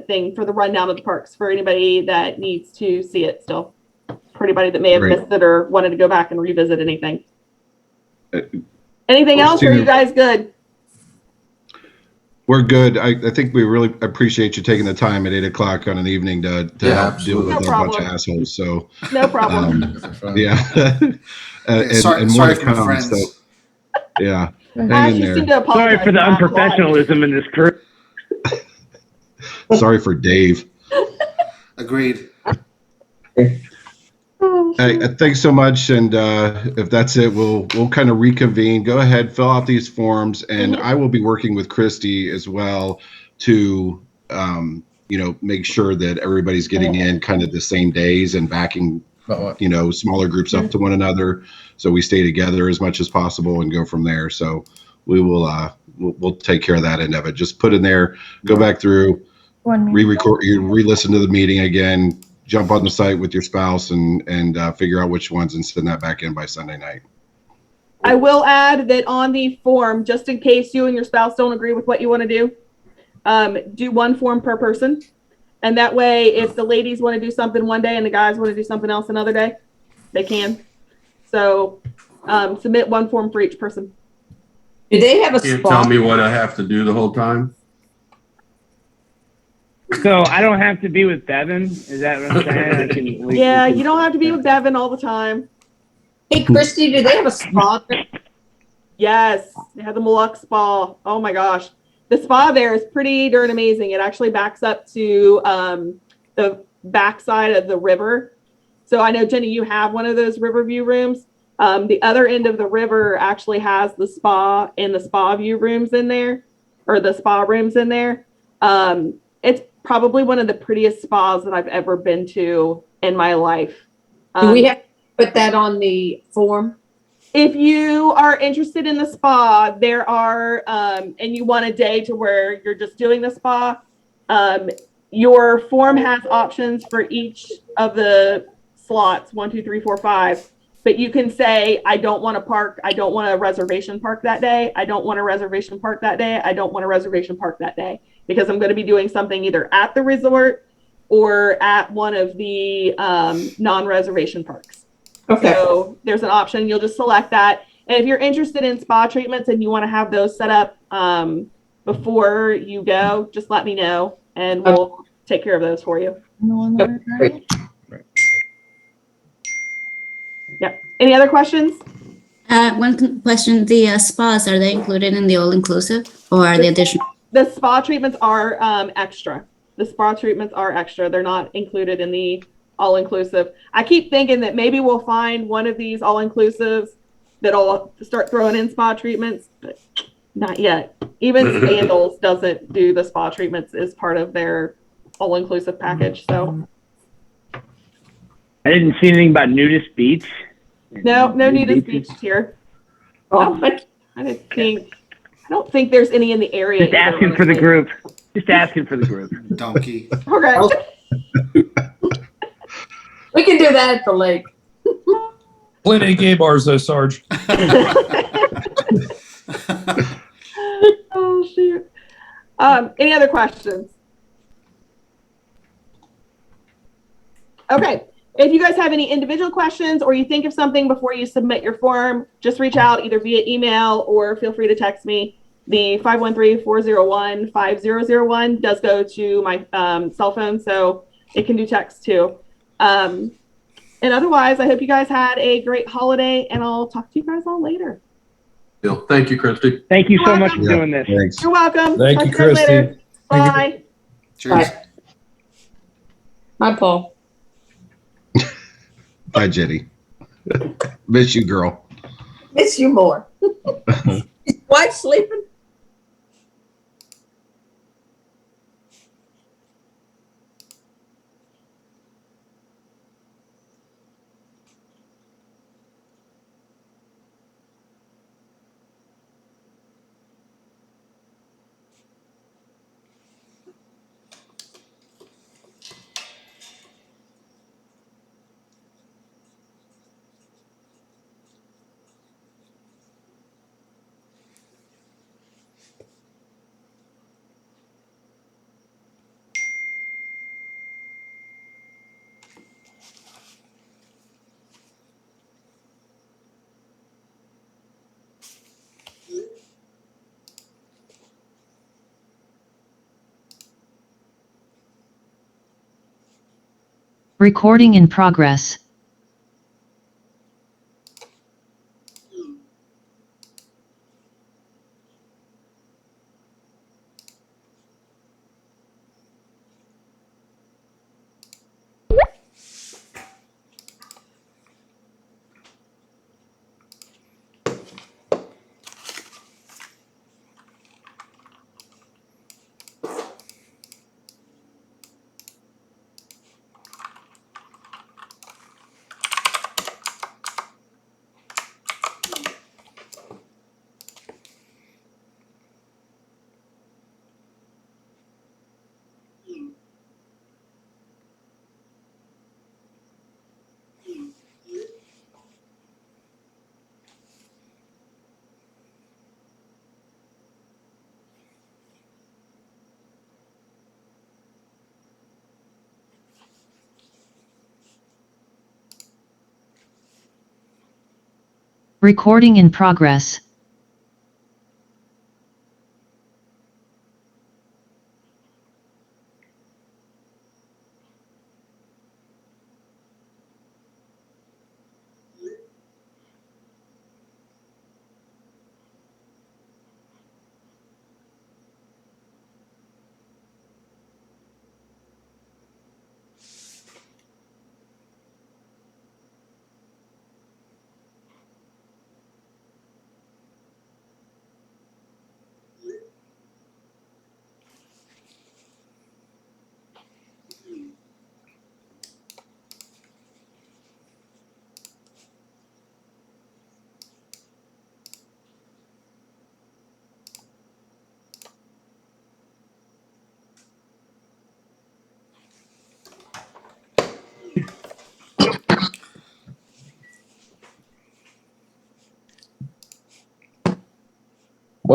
thing for the rundown of the parks for anybody that needs to see it still. For anybody that may have missed it or wanted to go back and revisit anything. Anything else, or are you guys good? We're good. I think we really appreciate you taking the time at 8 o'clock on an evening to help deal with a bunch of assholes. So no problem. Yeah. Sorry more to for my come, friends. so, yeah. Hang in there. Sorry for the unprofessionalism in this crew. Sorry for Dave. Agreed. Thanks so much. And if that's it, we'll kind of reconvene. Go ahead, fill out these forms, and I will be working with Christy as well to make sure that everybody's getting in kind of the same days and backing smaller groups up to one another, so we stay together as much as possible and go from there. So we will we'll take care of that end of it. Just put in there, go back through, re-record, re-listen to the meeting again, jump on the site with your spouse and figure out which ones and send that back in by Sunday night. I will add that on the form, just in case you and your spouse don't agree with what you want to do one form per person. And that way, if the ladies want to do something one day and the guys want to do something else another day, they can. So submit one form for each person. Do they have a Can't spot? tell me what I have to do the whole time? So I don't have to be with Devin? Is that what I'm saying? Yeah, you don't have to be with Devin all the time. Hey, Christy, do they have a spa? Yes, they have the Maluk Spa. Oh my gosh. The spa there is pretty darn amazing. It actually backs up to the backside of the river. So I know, Jenny, you have one of those river view rooms. The other end of the river actually has the spa and the spa view rooms in there, or the spa rooms in there. It's probably one of the prettiest spas that I've ever been to in my life. Do we have to put that on the form? If you are interested in the spa, there are, and you want a day to where you're just doing the spa, Your form has options for each of the slots, 1, 2, 3, 4, 5. But you can say, I don't want to park. I don't want a reservation park that day. I don't want a reservation park that day. I don't want a reservation park that day, because I'm going to be doing something either at the resort or at one of the non-reservation parks. Okay. So there's an option. You'll just select that. And if you're interested in spa treatments and you want to have those set up before you go, just let me know and we'll take care of those for you. Yep. Any other questions? One question: the spas, are they included in the all-inclusive, or are they additional? The spa treatments are extra. The spa treatments are extra. They're not included in the all-inclusive. I keep thinking that maybe we'll find one of these all-inclusives that'll start throwing in spa treatments, but not yet. Even Sandals doesn't do the spa treatments as part of their all-inclusive package. So I didn't see anything about nudist beach. no nudist beach here. Oh, I don't think there's any in the area. Just asking for the group. Just asking for the group. Donkey. Okay. We can do that at the lake. Plenty of gay bars, though, Sarge. Oh shoot. Any other questions? Okay. If you guys have any individual questions or you think of something before you submit your form, just reach out either via email or feel free to text me. The 513-401-5001 does go to my cell phone, so it can do text too. And otherwise, I hope you guys had a great holiday, and I'll talk to you guys all later. Thank you, Christy. Thank you so much for doing this. Thanks. You're welcome. Thank Talk you, to guys Christy. later. Bye. Cheers. Bye, Paul. Bye, Jenny. Miss you, girl. Miss you more. Wife sleeping? Recording in progress. Recording in progress.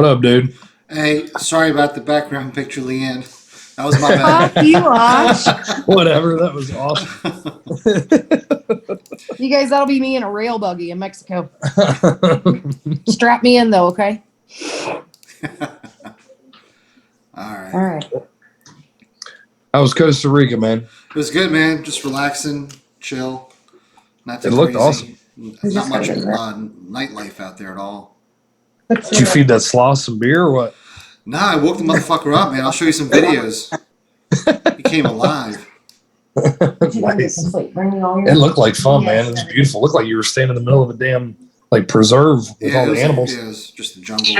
What up, dude? Hey, sorry about the background picture, Leanne. That was my bad. Fuck you, Ash. Whatever. That was awesome. You guys, that'll be me in a rail buggy in Mexico. Strap me in though, okay? All right. All right. How was Costa Rica, man? It was good, man. Just relaxing, chill. Not too It looked crazy. awesome. Not much nightlife out there at all. Did you feed that sloth some beer or what? Nah, I woke the motherfucker up, man. I'll show you some videos. He came alive. Nice. It looked like fun, man. It was beautiful. It looked like you were standing in the middle of a damn preserve with all the animals. Yeah, it was just the jungle.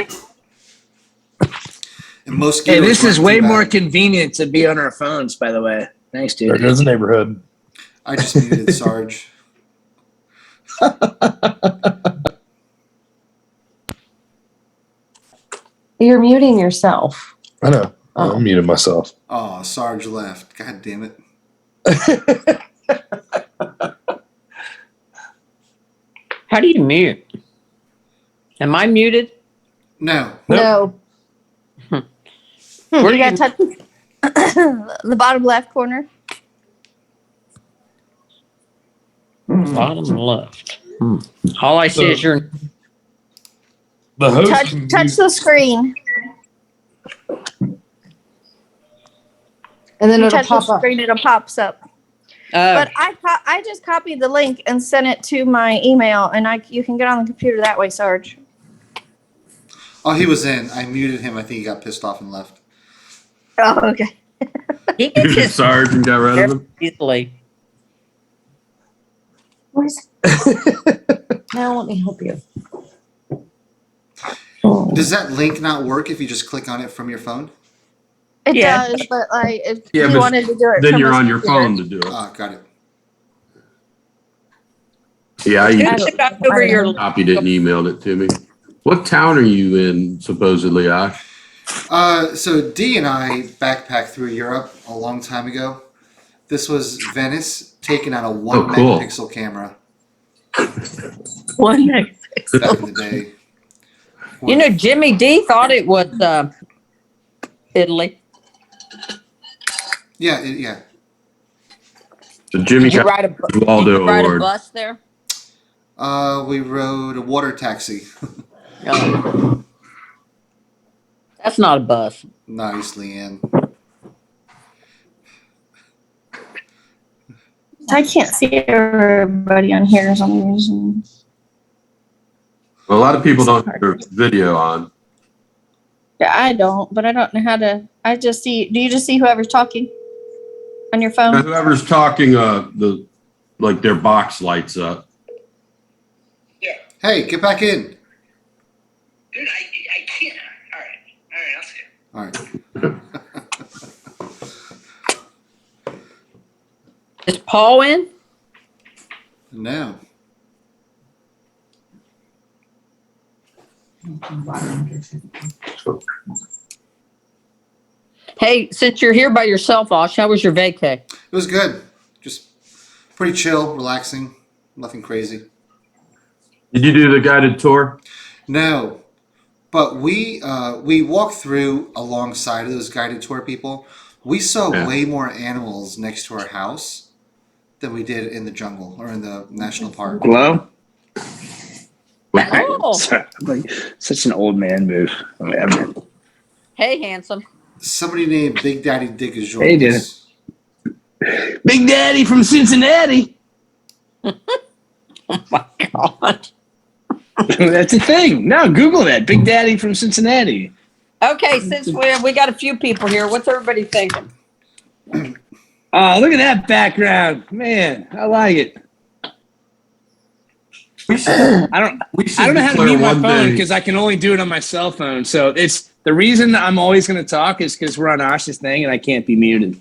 And Hey, this is way more convenient to be on our phones, by the way. Thanks, dude. There goes the neighborhood. I just muted Sarge. You're muting yourself. I know. I muted myself. Oh, Sarge left. God damn it. How do you mute? Am I muted? No. No. Where you gotta touch the bottom left corner. Bottom left. All I see is your. The host Touch the screen. And then You it'll touch pop the up. screen, it'll pops up. But I just copied the link and sent it to my email, and you can get on the computer that way, Sarge. Oh, he was in. I muted him. I think he got pissed off and left. Oh, okay. He gets his Sarge and got rid of him. easily. Now let me help you. Does that link not work if you just click on it from your phone? It does, but if Yeah, you but wanted to do it, then from you're his on your computer. phone to do it. Oh, got it. Yeah, Who took over your? copied it and emailed it to me. What town are you in, supposedly, Ash? So D and I backpacked through Europe a long time ago. This was Venice, taken on a 1 cool. megapixel camera 1 megapixel. back in the day. You know, Jimmy D thought it was Italy. Yeah, yeah. So Jimmy Did you got ride the Waldo did you ride a Award. bus there? We rode a water taxi. Oh. That's not a bus. Nice, Leanne. I can't see everybody on here for some reason. Well, a lot of people don't have their video on. Yeah, I don't, but I don't know how to. I just see. Do you just see whoever's talking on your phone? Whoever's talking, their box lights up. Hey, get back in. Dude, I can't. All right, I'll see you. All right. Is Paul in? No. Hey, since you're here by yourself, Osh, how was your vacay? It was good. Just pretty chill, relaxing. Nothing crazy. Did you do the guided tour? No. But we walked through alongside of those guided tour people. We saw way more animals next to our house than we did in the jungle or in the national park. Hello? Oh. Sorry, like, such an old man move. Whatever. Hey, handsome. Somebody named Big Daddy Dick is Hey, joining dude. us. Big Daddy from Cincinnati. Oh my God. That's a thing. No, Google that. Big Daddy from Cincinnati. Okay, since we got a few people here, what's everybody thinking? Oh, look at that background. Man, I like it. I don't know how to mute my phone because I can only do it on my cell phone. So it's the reason I'm always going to talk is because we're on Ash's thing and I can't be muted.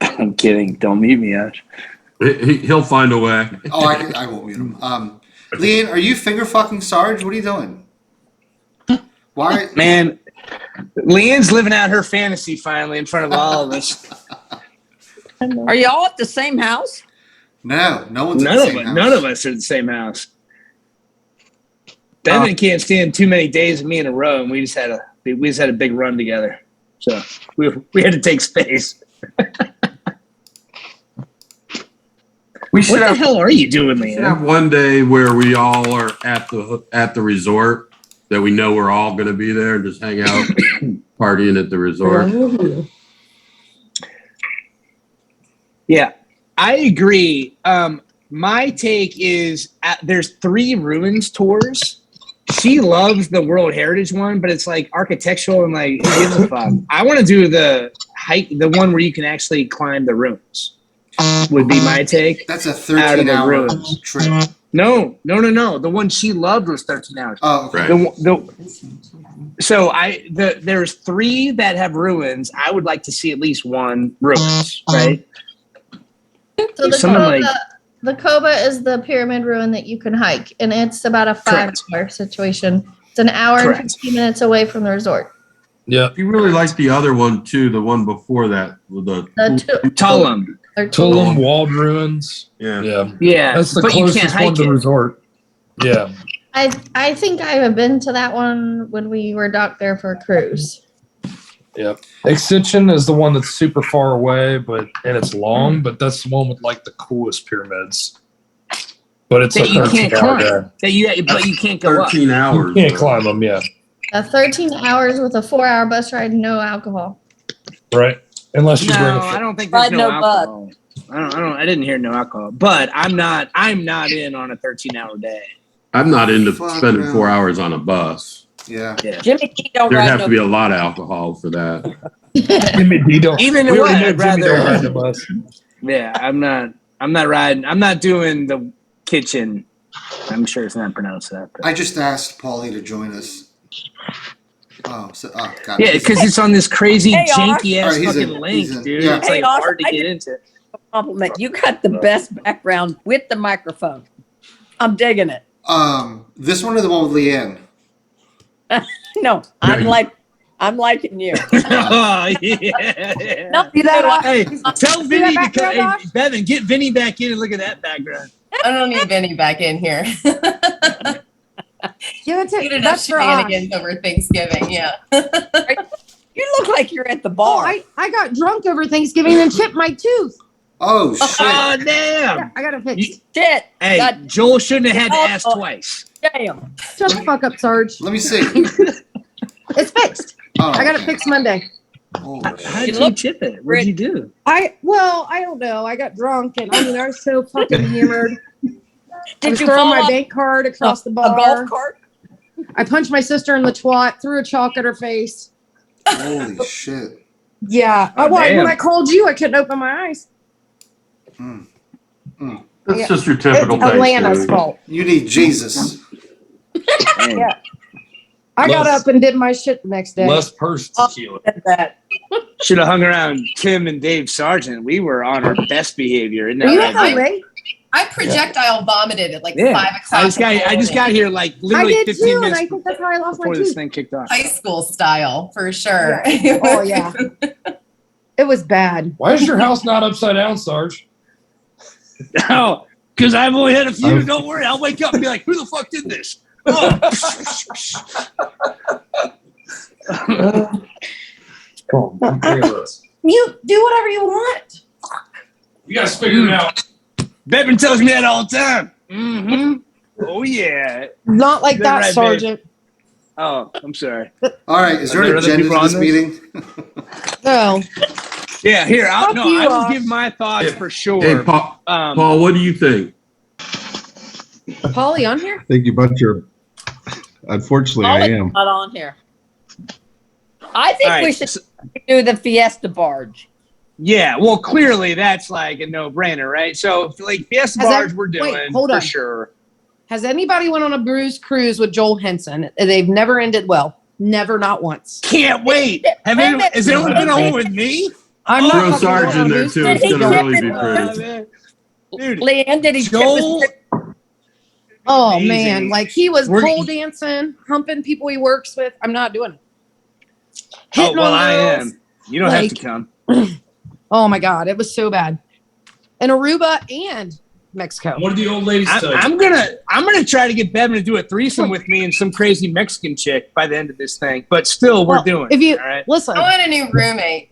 I'm kidding. Don't mute me, Ash. He'll find a way. Oh, I won't mute him. Leanne, are you finger fucking Sarge? What are you doing? Why? Man, Leanne's living out her fantasy finally in front of all of us. Are y'all at the same house? No, no one's at the same house. None of us are at the same house. Bevan can't stand too many days of me in a row, and we just had a big run together. So we had to take space. What the hell are you doing, man? We should have one day where we all are at the resort that we know we're all going to be there and just hang out, partying at the resort. Yeah, I agree. My take is there's 3 ruins tours. She loves the World Heritage one, but it's like architectural and like who gives a fuck. I want to do the hike, the one where you can actually climb the ruins. Would be my take. That's a 13-hour trip. No. The one she loved was 13 hours. Oh, okay. There's 3 that have ruins. I would like to see at least one ruins, right? So the Cobra is the pyramid ruin that you can hike, and it's about a 5-hour situation. It's an hour and 15 minutes away from the resort. Yeah. You really like the other one too, the one before that, the Tulum. Tulum walled ruins. Yeah. That's the closest one to the resort. Yeah. I think I have been to that one when we were docked there for a cruise. Yeah. Chichen is the one that's super far away, and it's long, but that's the one with like the coolest pyramids. But it's that you can't climb. But you can't go 13 hours. You can't climb them, yeah. 13 hours with a 4-hour bus ride, no alcohol. Right. Unless you bring I don't think there's no alcohol. I didn't hear no alcohol. But I'm not in on a 13-hour day. I'm not into spending 4 hours on a bus. Yeah. Jimmy D don't There'd ride have no to be a lot of alcohol for that. Jimmy D don't. Even we already know I'd Jimmy rather don't ride the bus. Yeah, I'm not riding. I'm not doing the kitchen. I'm sure it's not pronounced that. But. I just asked Paulie to join us. God. Yeah, because it's on this crazy janky ass Right, fucking link, dude. Yeah. It's like hard to get into. Compliment. You got the best background with the microphone. I'm digging it. This one or the one with Leanne? No, I'm liking you. Oh, yeah. No, Hey, tell Vinny to come. Hey, Bevan, get Vinny back in and look at that background. I don't need Vinny back in here. Get enough shenanigans over Thanksgiving, yeah. You look like you're at the bar. I got drunk over Thanksgiving and chipped my tooth. Oh, shit. Oh, damn. Yeah, I got it fixed. Shit. Hey, Joel shouldn't have had to ask twice. Damn. Shut the fuck up, Sarge. Let me see. It's fixed. Oh, I got it fixed Monday. How did you chip it? What did you do? I don't know. I got drunk and I was so fucking hammered. Did you throw fall my off bank card across the bar? A golf cart? I punched my sister in the twat, threw a chalk at her face. Holy shit. Yeah. Oh, When I called you, I couldn't open my eyes. That's just your typical It's Atlanta's fault. You need Jesus. Yeah. I got up and did my shit the next day. Less purse tequila. Should have hung around Tim and Dave Sargent. We were on our best behavior. Isn't that Are you right? Ray? I projectile vomited at like 5 o'clock. I just got here like literally I did 15 too, minutes and I think that's how I lost my before this tooth. thing kicked off. High school style, for sure. Yeah. Oh, yeah. It was bad. Why is your house not upside down, Sarge? Oh, because I've only had a few. Don't worry. I'll wake up and be like, who the fuck did this? Oh. Come on, You do whatever you want. you guys figure it out. Bevan tells me that all the time. Mm-hmm. Oh, yeah. Not like You're that, right, Sergeant. Oh, I'm sorry. All right, is there Are an there other agenda people to this on meeting? No. Yeah, here. I Fuck you, will give my thoughts for sure. Hey, Paul, what do you think? Polly on here? I think you bunch your. Unfortunately, I am. Not on here. I think All we right, should do the Fiesta barge. Yeah, well, clearly that's like a no-brainer, right? So, like Fiesta Barge, we're doing hold for on. sure. Has anybody went on a Bruce cruise with Joel Henson? They've never ended well. Never, not once. Can't wait. Has anyone been on with me? I'm not Throw fucking Sarge in there Bruce. too. Did It's he gonna chip really it? be pretty. Dude, Leanne, did he Joel, chip his Oh Amazing. man, like he was We're- pole dancing, humping people he works with. I'm not doing it. oh, Hitting well, on I girls. am. You don't have to Like- come. Oh my god, it was so bad. And Aruba and Mexico. What did the old ladies tell you? I'm gonna try to get Bevan to do a threesome with me and some crazy Mexican chick by the end of this thing. But still, we're doing If you it. All right? listen, I want a new roommate.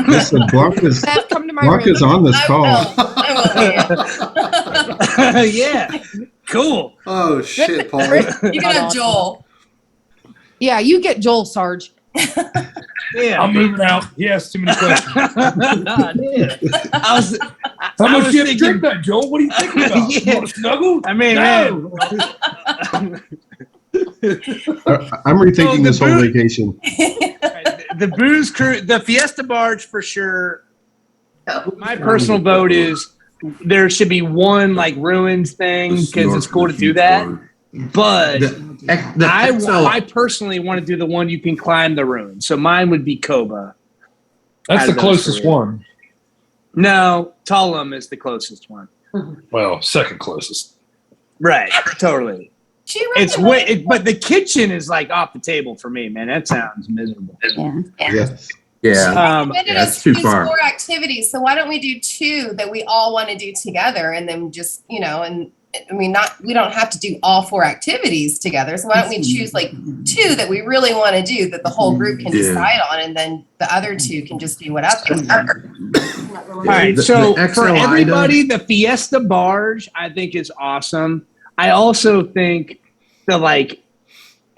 Listen, Blanca's come to my Blanca's room. on this call. Yeah, cool. Oh shit, Paul. You can have Joel. Yeah, you get Joel, Sarge. Yeah, I'm moving out. He asked too many questions. Yeah. How much do you have to drink that, Joel? What are you thinking about? Yeah. You want to snuggle? I mean, No. I'm rethinking this whole vacation. The booze crew, the Fiesta barge for sure. My personal vote is there should be one like ruins thing because it's cool to do that. But I personally want to do the one you can climb the ruins. So mine would be Cobra. That's the closest one. No, Tulum is the closest one. Well, second closest. Right, totally. It's but the kitchen is like off the table for me, man. That sounds miserable. Yes. Yeah. It's too far. 4 activities, so why don't we do 2 that we all want to do together, and then just and I mean, we don't have to do all 4 activities together. So why don't we choose like 2 that we really want to do that the whole group can decide on, and then the other 2 can just do whatever. All right, so for everybody, the Fiesta barge I think is awesome. I also think the like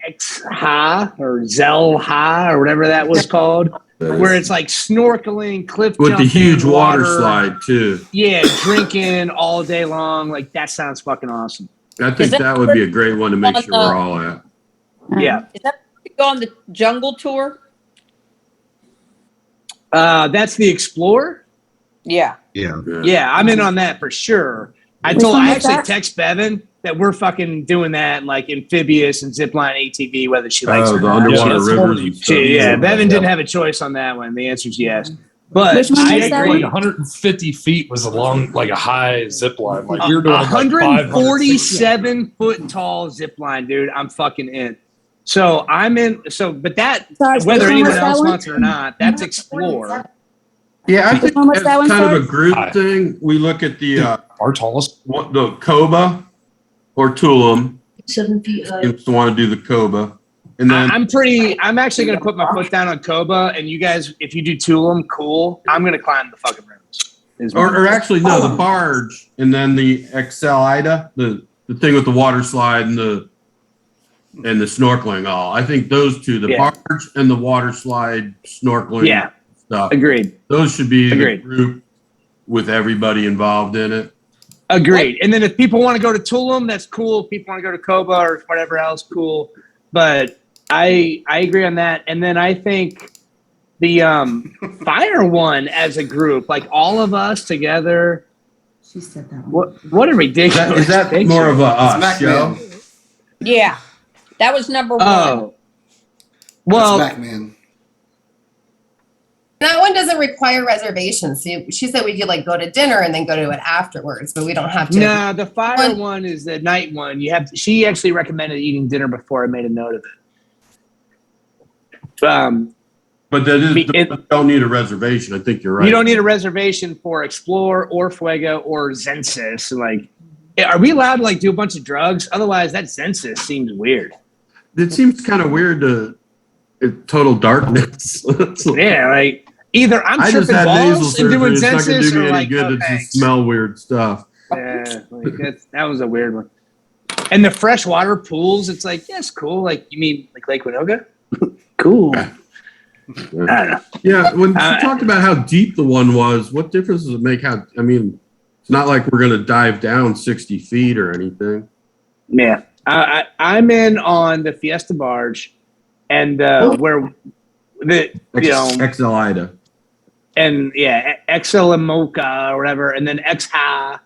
X-Ha or Zel-Ha or whatever that was called, where it's like snorkeling, cliff with jumping, the huge water slide too. Yeah, drinking all day long. Like that sounds fucking awesome. I think that would be a great one to make sure we're all at. Yeah. Is that to go on the jungle tour? That's the Explorer. Yeah. Yeah, I'm in on that for sure. I actually text Bevan that we're fucking doing that, like amphibious and zipline ATV, whether she likes it or the not. underwater rivers and stuff. Bevan didn't have a choice on that one. The answer is yes. But Which one I is that? agree. Like 150 feet was a long, like a high zip line. Like you're doing like 147 foot tall zip line, dude. I'm fucking in. So I'm in. So, but that whether anyone else wants it or not, that's Explore. Yeah, I think was as that one, kind of sorry? a group thing, we look at the our tallest, the Cobra or Tulum. 7 feet high. You want to do the Cobra, and then I'm actually going to put my foot down on Cobra, and you guys, if you do Tulum, cool. I'm going to climb the fucking rooms. or actually no, the barge, and then the XL Ida, the thing with the water slide and the snorkeling. All I think those 2, the barge and the water slide snorkeling. Yeah. Stuff. Agreed. Those should be the group with everybody involved in it. Agreed. And then if people want to go to Tulum, that's cool. If people want to go to Cobra or whatever else, cool. But I agree on that. And then I think the fire one as a group, like all of us together. She said that. What a ridiculous. Is that more of a show? Yeah. That was number 1. Oh. Well, That's Backman. That one doesn't require reservations. She said we could like go to dinner and then go to it afterwards, but we don't have to. no, the fire one is the night one. She actually recommended eating dinner before I made a note of it. But that is, you don't need a reservation. I think you're right. You don't need a reservation for Explore or Fuego or Zensis. Like, are we allowed to like do a bunch of drugs? Otherwise, that Zensis seems weird. It seems kind of weird to total darkness. Yeah, like either I'm just tripping had nasal balls and doing surgery. It's not going to Zensis do me or any like good no to thanks. just smell weird stuff. Yeah, like that was a weird one. And the freshwater pools, it's like, yes, cool. Like, you mean like Lake Waynoka? Cool. I don't know. Yeah, when she talked about how deep the one was, what difference does it make? I mean, it's not like we're going to dive down 60 feet or anything. Yeah. I'm in on the Fiesta barge and where the, XL Ida. And yeah, XL Mocha or whatever, and then X-Ha,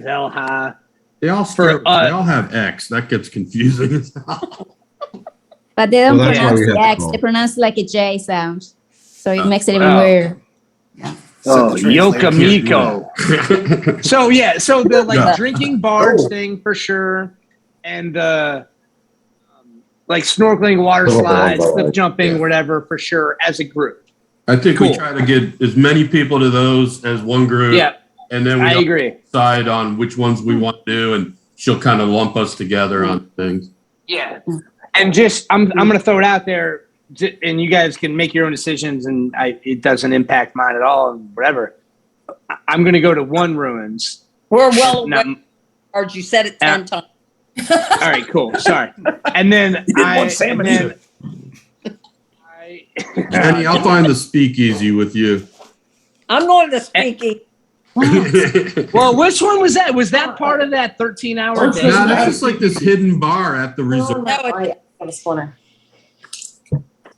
Zel-Ha. They all have X. That gets confusing as hell. But they don't Well, that's why pronounce we the have X. to They pronounce like a J sound. So it makes it even wow. weirder. Oh, Yokamiko. So yeah, so the like drinking barge thing for sure, and like snorkeling, water slides, cliff jumping, whatever for sure as a group. I think we try to get as many people to those as one group. Yeah. and then I we agree. decide on which ones we want to do, and she'll kind of lump us together on things. Yeah. And just, I'm going to throw it out there, and you guys can make your own decisions, and it doesn't impact mine at all, and whatever. I'm going to go to one ruins. We're well aware. You said it 10 times. All right, cool. Sorry. And then Jenny, I'll find the speakeasy with you. I'm going to speakeasy. Well, which one was that? Was that part of that 13-hour day? No, that's just like this hidden bar at the resort. Are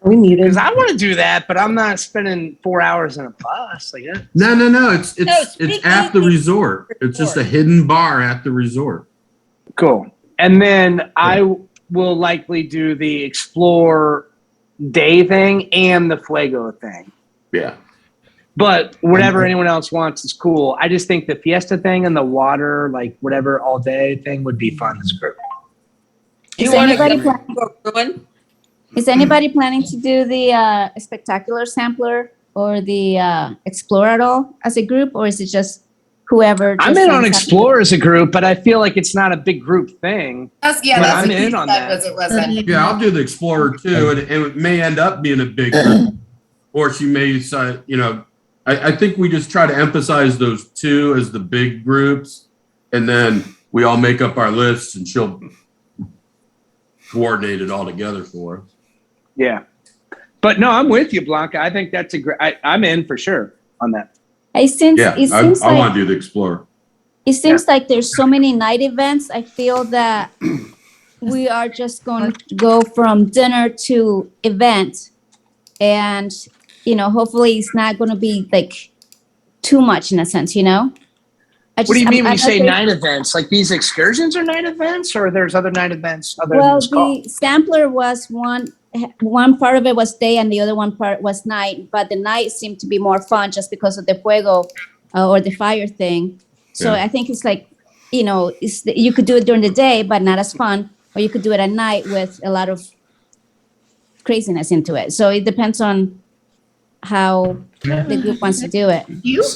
we muted? Because I want to do that, but I'm not spending 4 hours in a bus. Like that. No. It's at the resort. It's just a hidden bar at the resort. Cool. And then I will likely do the explore day thing and the Fuego thing. Yeah. But whatever anyone else wants is cool. I just think the fiesta thing and the water, like whatever all day thing would be fun as a group. Is anybody planning to do the spectacular sampler or the explore at all as a group, or is it just whoever? I'm in on explore as a group, but I feel like it's not a big group thing. That's I'm what in he on said, that. it wasn't. Yeah, I'll do the Explorer too, and it may end up being a big group. Or she may say, I think we just try to emphasize those two as the big groups, and then we all make up our lists, and she'll coordinate it all together for us. Yeah. But no, I'm with you, Blanca. I think that's a great, I'm in for sure on that. It seems I want to do the Explorer. It seems like there's so many night events. I feel that we are just going to go from dinner to event, and hopefully it's not going to be like too much in a sense. What do you mean when you say night events? Like these excursions are night events, or there's other night events? Well, the sampler was one part of it was day and the other one part was night, but the night seemed to be more fun just because of the fuego or the fire thing. So I think it's like, you could do it during the day, but not as fun, or you could do it at night with a lot of craziness into it. So it depends on how the group wants to do it.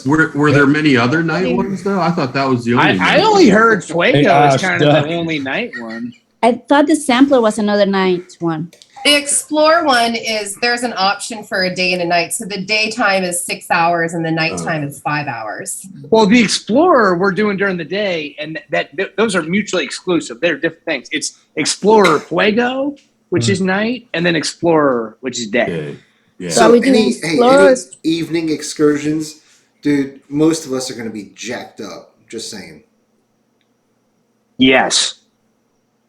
Were there many other night ones though? I thought that was the only. I only heard Fuego as kind of the only night one. I thought the sampler was another night one. The explore one there's an option for a day and a night. So the daytime is 6 hours and the nighttime is 5 hours. Well, the Explorer we're doing during the day, and those are mutually exclusive. They're different things. It's Explorer Fuego, which is night, and then Explorer, which is day. Yeah. So any evening excursions, dude, most of us are going to be jacked up. Just saying. Yes.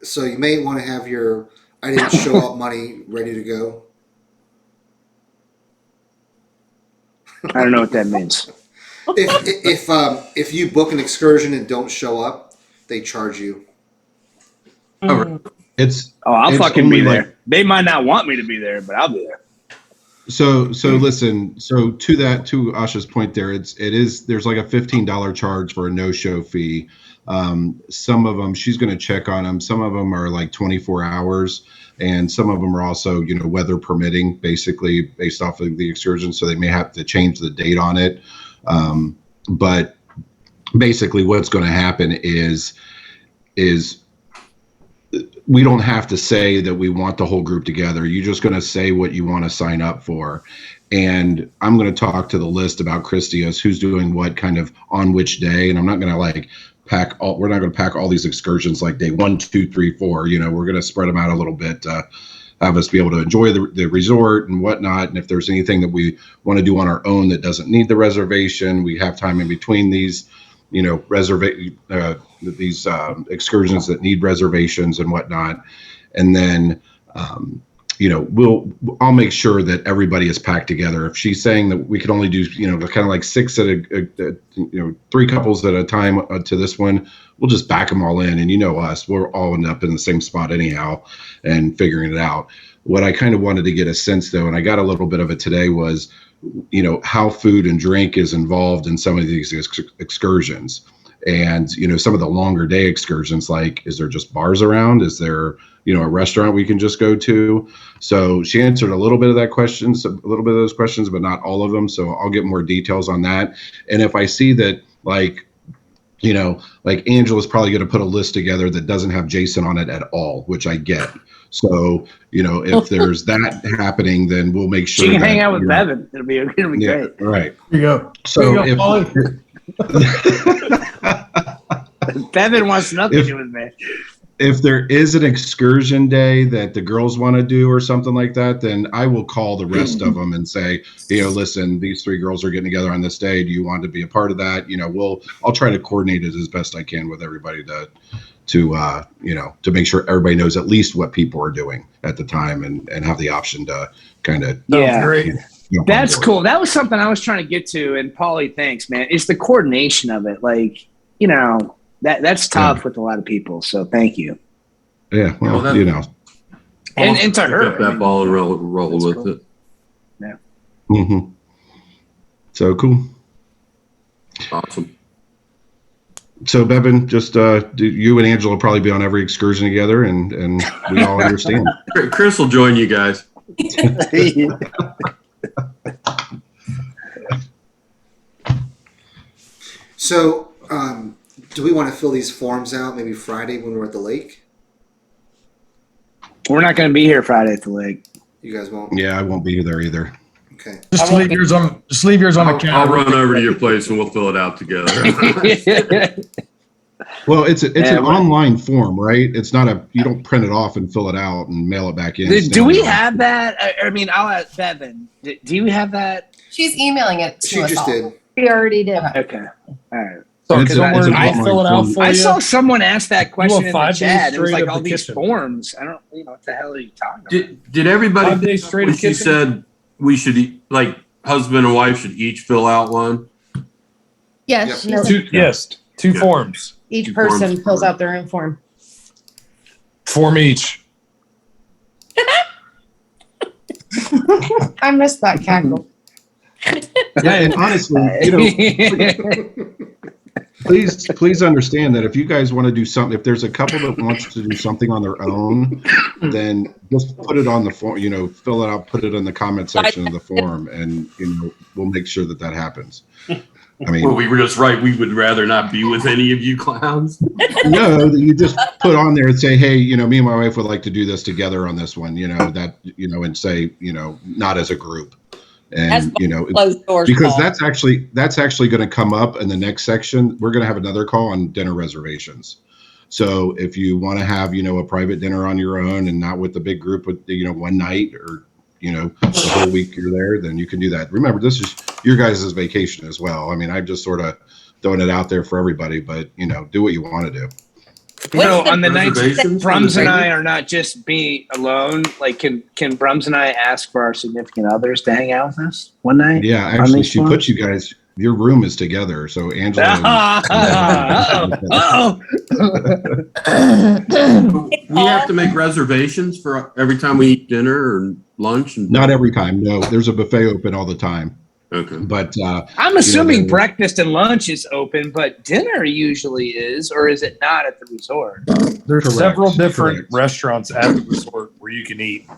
So you may want to have your I didn't show up money ready to go. I don't know what that means. If you book an excursion and don't show up, they charge you. I'll fucking be there. They might not want me to be there, but I'll be there. So listen. So to Asha's point, there's like a $15 charge for a no-show fee. Some of them she's going to check on them. Some of them are like 24 hours, and some of them are also weather permitting, basically based off of the excursion. So they may have to change the date on it. But basically, what's going to happen is we don't have to say that we want the whole group together. You're just going to say what you want to sign up for. And I'm going to talk to the list about Christios, who's doing what kind of on which day. And I'm not going to we're not going to pack all these excursions like day 1, 2, 3, 4. We're going to spread them out a little bit, have us be able to enjoy the resort and whatnot. And if there's anything that we want to do on our own that doesn't need the reservation, we have time in between these, these excursions that need reservations and whatnot. And then, I'll make sure that everybody is packed together. If she's saying that we could only do, kind of like 6 at 3 couples at a time to this one, we'll just back them all in. And us, we're all end up in the same spot anyhow and figuring it out. What I kind of wanted to get a sense though, and I got a little bit of it today, was, how food and drink is involved in some of these excursions. And, some of the longer day excursions, like, is there just bars around? Is there, a restaurant we can just go to? So she answered a little bit of those questions, but not all of them. So I'll get more details on that. And if I see that like, you know, like Angela's probably going to put a list together that doesn't have Jason on it at all, which I get. So, you know, if there's that happening, then we'll make sure She can that, hang out with you know, Bevan. It'll be great. Right. Here you go. So Here you go, Bevan wants nothing to do with me. if there is an excursion day that the girls want to do or something like that, then I will call the rest of them and say, you know, listen, these 3 girls are getting together on this day. Do you want to be a part of that? You know, I'll try to coordinate it as best I can with everybody to you know, to make sure everybody knows at least what people are doing at the time and have the option to kind of great. That's cool. That was something I was trying to get to, and Paulie, thanks, man. It's the coordination of it. Like, you know, that's tough with a lot of people. So thank you. Yeah, well, you know, and to her, pick up that ball and roll with cool. it. Yeah. Mm-hmm. So cool. Awesome. So Bevan, just you and Angela will probably be on every excursion together, and we all understand. Chris will join you guys. So, do we want to fill these forms out maybe Friday when we're at the lake? We're not going to be here Friday at the lake. You guys won't? Yeah, I won't be there either. Okay. Just leave yours on the counter. I'll run over to your place and we'll fill it out together. Well, it's an online form, right? It's not you don't print it off and fill it out and mail it back in. Do we have that? I mean, I'll ask Bevan. Do you have that? She's emailing it to us all. Did. We already did. Okay. All right. So It's don't worry, an I'll fill it out online for I you. saw someone ask that question in the 5 days chat. It was straight like of all the these kitchen. forms. I don't, what the hell are you talking about? Did everybody 5 days straight when of she kitchen? said we should like husband and wife should each fill out one? Yes. Yep. she said- Two forms. Each Two person forms. fills out their own form. Form each. I missed that cackle. Yeah, and honestly, you know, please understand that if you guys want to do something, if there's a couple that wants to do something on their own, then just put it on the form. You know, fill it out, put it in the comment section of the form, and you know, we'll make sure that happens. I mean, Well, we were just right. We would rather not be with any of you clowns. no, you just put on there and say, hey, you know, me and my wife would like to do this together on this one, you know, that, you know, and say, you know, not as a group. And, you know, because that's actually going to come up in the next section. We're going to have another call on dinner reservations. So if you want to have, you know, a private dinner on your own and not with the big group with, you know, one night or, you know, the whole week you're there, then you can do that. Remember, this is your guys' vacation as well. I mean, I'm just sort of throwing it out there for everybody, but, you know, do what you want to do. So on the night, Reservations Brums for the and I venue? are not just me alone. Like, can Brums and I ask for our significant others to hang out with us one night? Yeah, on actually, these she forms? put you guys, your room is together. So Angela. We have to make reservations for every time we eat dinner or lunch. And Not every time. No, there's a buffet open all the time. Okay. But I'm assuming you know, breakfast and lunch is open, but dinner usually is, or is it not at the resort? There's Correct, several different correct. restaurants at the resort where you can eat.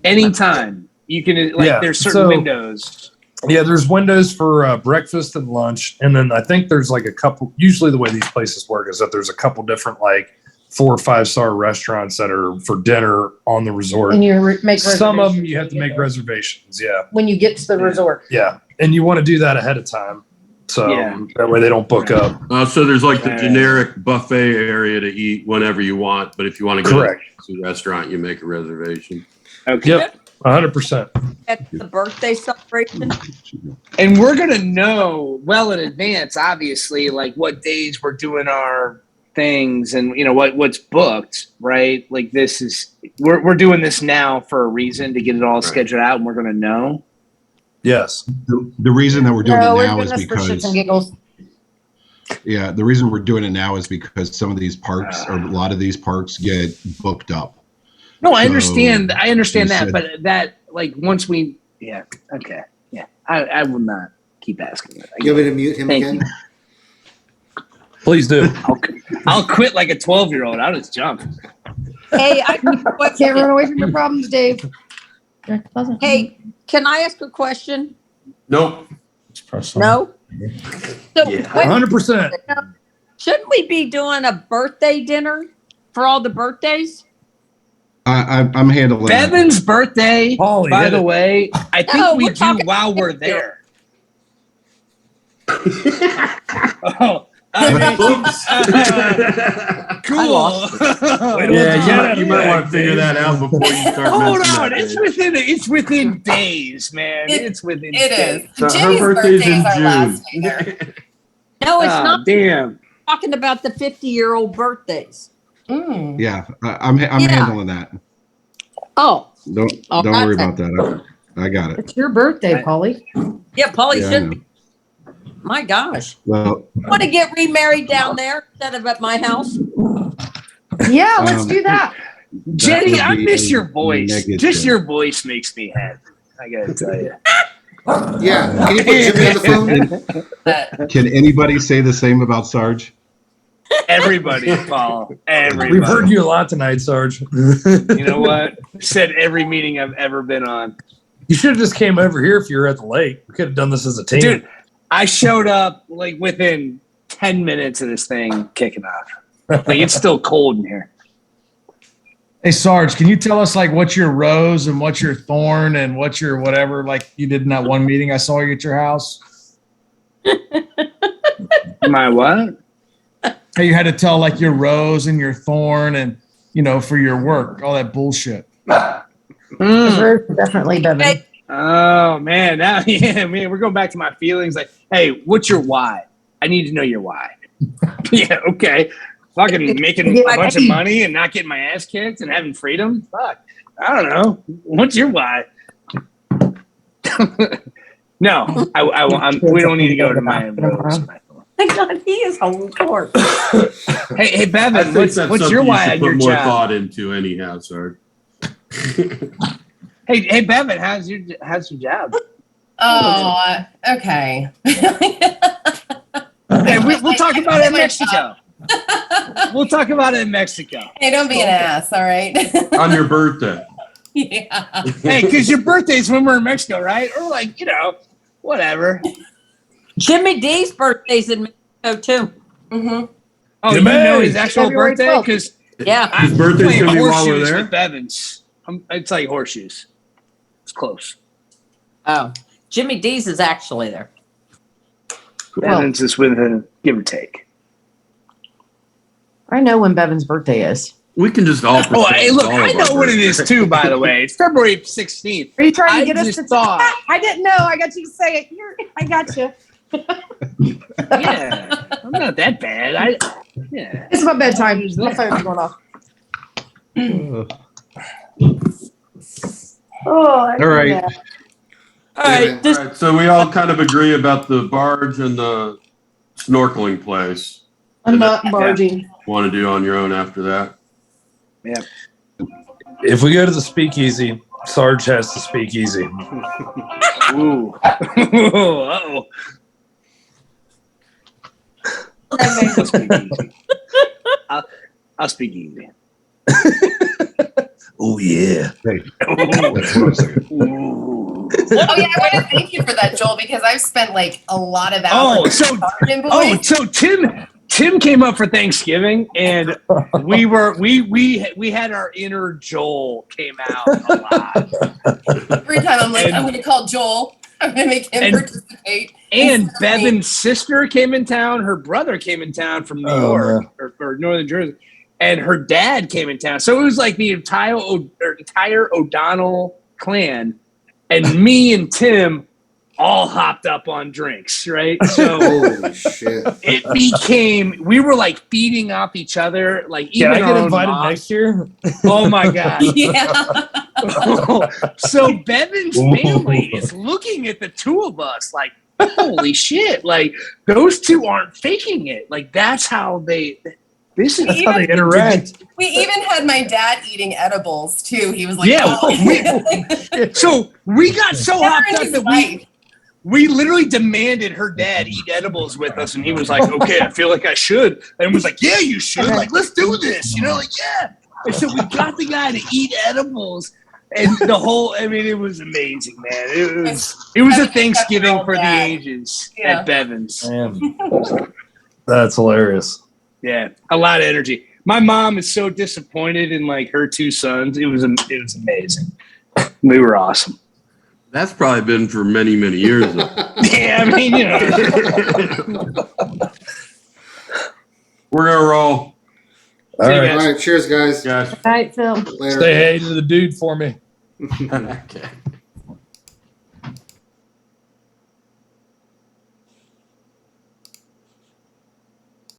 Anytime you can, like, Yeah, there's certain so- windows. Yeah, there's windows for breakfast and lunch, and then I think there's like a couple. Usually, the way these places work is that there's a couple different like 4 or 5 star restaurants that are for dinner on the resort. And you make Some of them reservations you have to make reservations. Yeah, when you get to the resort. yeah, and you want to do that ahead of time, so Yeah. that way they don't book up. So there's like the Right. generic buffet area to eat whenever you want, but if you want to go Correct. to the restaurant, you make a reservation. Okay. Yep, 100%. At the birthday celebration. And we're gonna know well in advance, obviously, like what days we're doing our things and you know what's booked, right? Like this is we're doing this now for a reason to get it all scheduled out, and we're gonna know. Yes. the reason that we're doing No, it we're now doing is this for shits because and giggles. yeah, the reason we're doing it now is because some of these parks or a lot of these parks get booked up. No, I So, understand. I understand you that, said- but that like once we, yeah, okay, yeah, I will not keep asking that. You want me to mute him Thank again? Please do. I'll quit like a 12-year-old. I'll just jump. Hey, I Can't run away from your problems, Dave. Hey, can I ask a question? Nope. No? So, Yeah. wait, 100%. shouldn't we be doing a birthday dinner for all the birthdays? I'm handling that. Bevan's birthday, Paulie, by hit the it. way, I think No, we we're do talking while we're here. there. Oh, I mean, cool. You might want to figure that out before you start. Hold messing on, that it's within days, man. It's within It days. is. So her Jimmy's birthday's birthday in is our June. last day there. No, it's not. Damn. Talking about the 50-year-old birthdays. Mm. Yeah, I'm handling that. Oh, Don't all worry right. about that. I got it. It's your birthday, Polly. Yeah, Paulie Yeah, I should know. be. My gosh. Well, I want to get remarried down there instead of at my house. Yeah, let's do that. Jenny, would I be miss a your voice. negative. Just your voice makes me happy. I gotta tell you. Yeah, can you put Jimmy on the phone? Can anybody say the same about Sarge? Everybody, Paul. Everybody. We've heard you a lot tonight, Sarge. You know what? Said every meeting I've ever been on. You should have just came over here if you were at the lake. We could have done this as a team. Dude, I showed up like within 10 minutes of this thing kicking off. Like it's still cold in here. Hey Sarge, can you tell us like what's your rose and what's your thorn and what's your whatever like you did in that one meeting I saw you at your house? My what? How you had to tell like your rose and your thorn and for your work, all that bullshit. Definitely, Bevan. Oh man, now man, we're going back to my feelings. Like, hey, what's your why? I need to know your why. Yeah, okay. Fucking making a bunch of money and not getting my ass kicked and having freedom. Fuck, I don't know. What's your why? No, we don't need to go to my rose. My God, he is hardcore. Hey, Bevan, I think what's that's your something why you on should your put more job? thought into anyhow, Sarge. Hey, Bevan, how's your job? Oh, okay. Hey, we'll talk about it in Mexico. We'll talk about it in Mexico. Hey, don't be an ass, all right? On your birthday. Yeah. Hey, because your birthday's when we're in Mexico, right? Or like, whatever. Jimmy D's birthday's in Mexico too. Mm-hmm. Oh, you know his actual February birthday? 12th. Because Yeah. His birthday's gonna be while we're horseshoes there. with Bevan's. It's like horseshoes. It's close. Oh, Jimmy D's is actually there. Bevan's is with a give or take. I know when Bevan's birthday is. We can just all. Oh, hey, look, all I of know our what it is birthdays. too, by the way. It's February 16th. Are you trying to get us just to thought. I didn't know. I got you to say it. I got you. Yeah, I'm not that bad. Yeah. It's my bedtime. My phone's going off. All right. All right. All right, so we all kind of agree about the barge and the snorkeling place. I'm not barging. Want to do on your own after that? Yeah. If we go to the speakeasy, Sarge has to speak easy. Ooh. Uh-oh. I'll speak easy. I'll speak easy. Oh, yeah. Hey, Ooh. Oh yeah, I want to thank you for that, Joel, because I've spent like a lot of hours. So Tim came up for Thanksgiving, and we had our inner Joel came out a lot. Every time I'm like, I'm going to call Joel. I'm going to make him participate. And Bevan's sister came in town. Her brother came in town from New York or Northern Jersey, and her dad came in town. So it was like the entire O'Donnell clan, and me and Tim all hopped up on drinks, right? So Holy shit. it became, we were like feeding off each other. Like, Can even I get our own invited moms. next year? Oh my God. Yeah. So Bevan's family is looking at the two of us like, holy shit. Like, those two aren't faking it. Like, that's how they interact. We even had my dad eating edibles too. He was like, Yeah, oh. so we got so Never hopped in up his that life. we literally demanded her dad eat edibles with us, and he was like, okay, I feel like I should. And was like, yeah, you should. Like, let's do this. Like, yeah. And so we got the guy to eat edibles. And the whole, I mean, it was amazing, man. It was a Thanksgiving for the ages at Bevan's. Man, that's hilarious. Yeah, a lot of energy. My mom is so disappointed in like her two sons. It was amazing. They were awesome. That's probably been for many, many years. Yeah, I mean, you know. We're gonna roll. All right. All right. Cheers, guys. Yes. All right, Phil. Later. Say hey to the dude for me. Okay.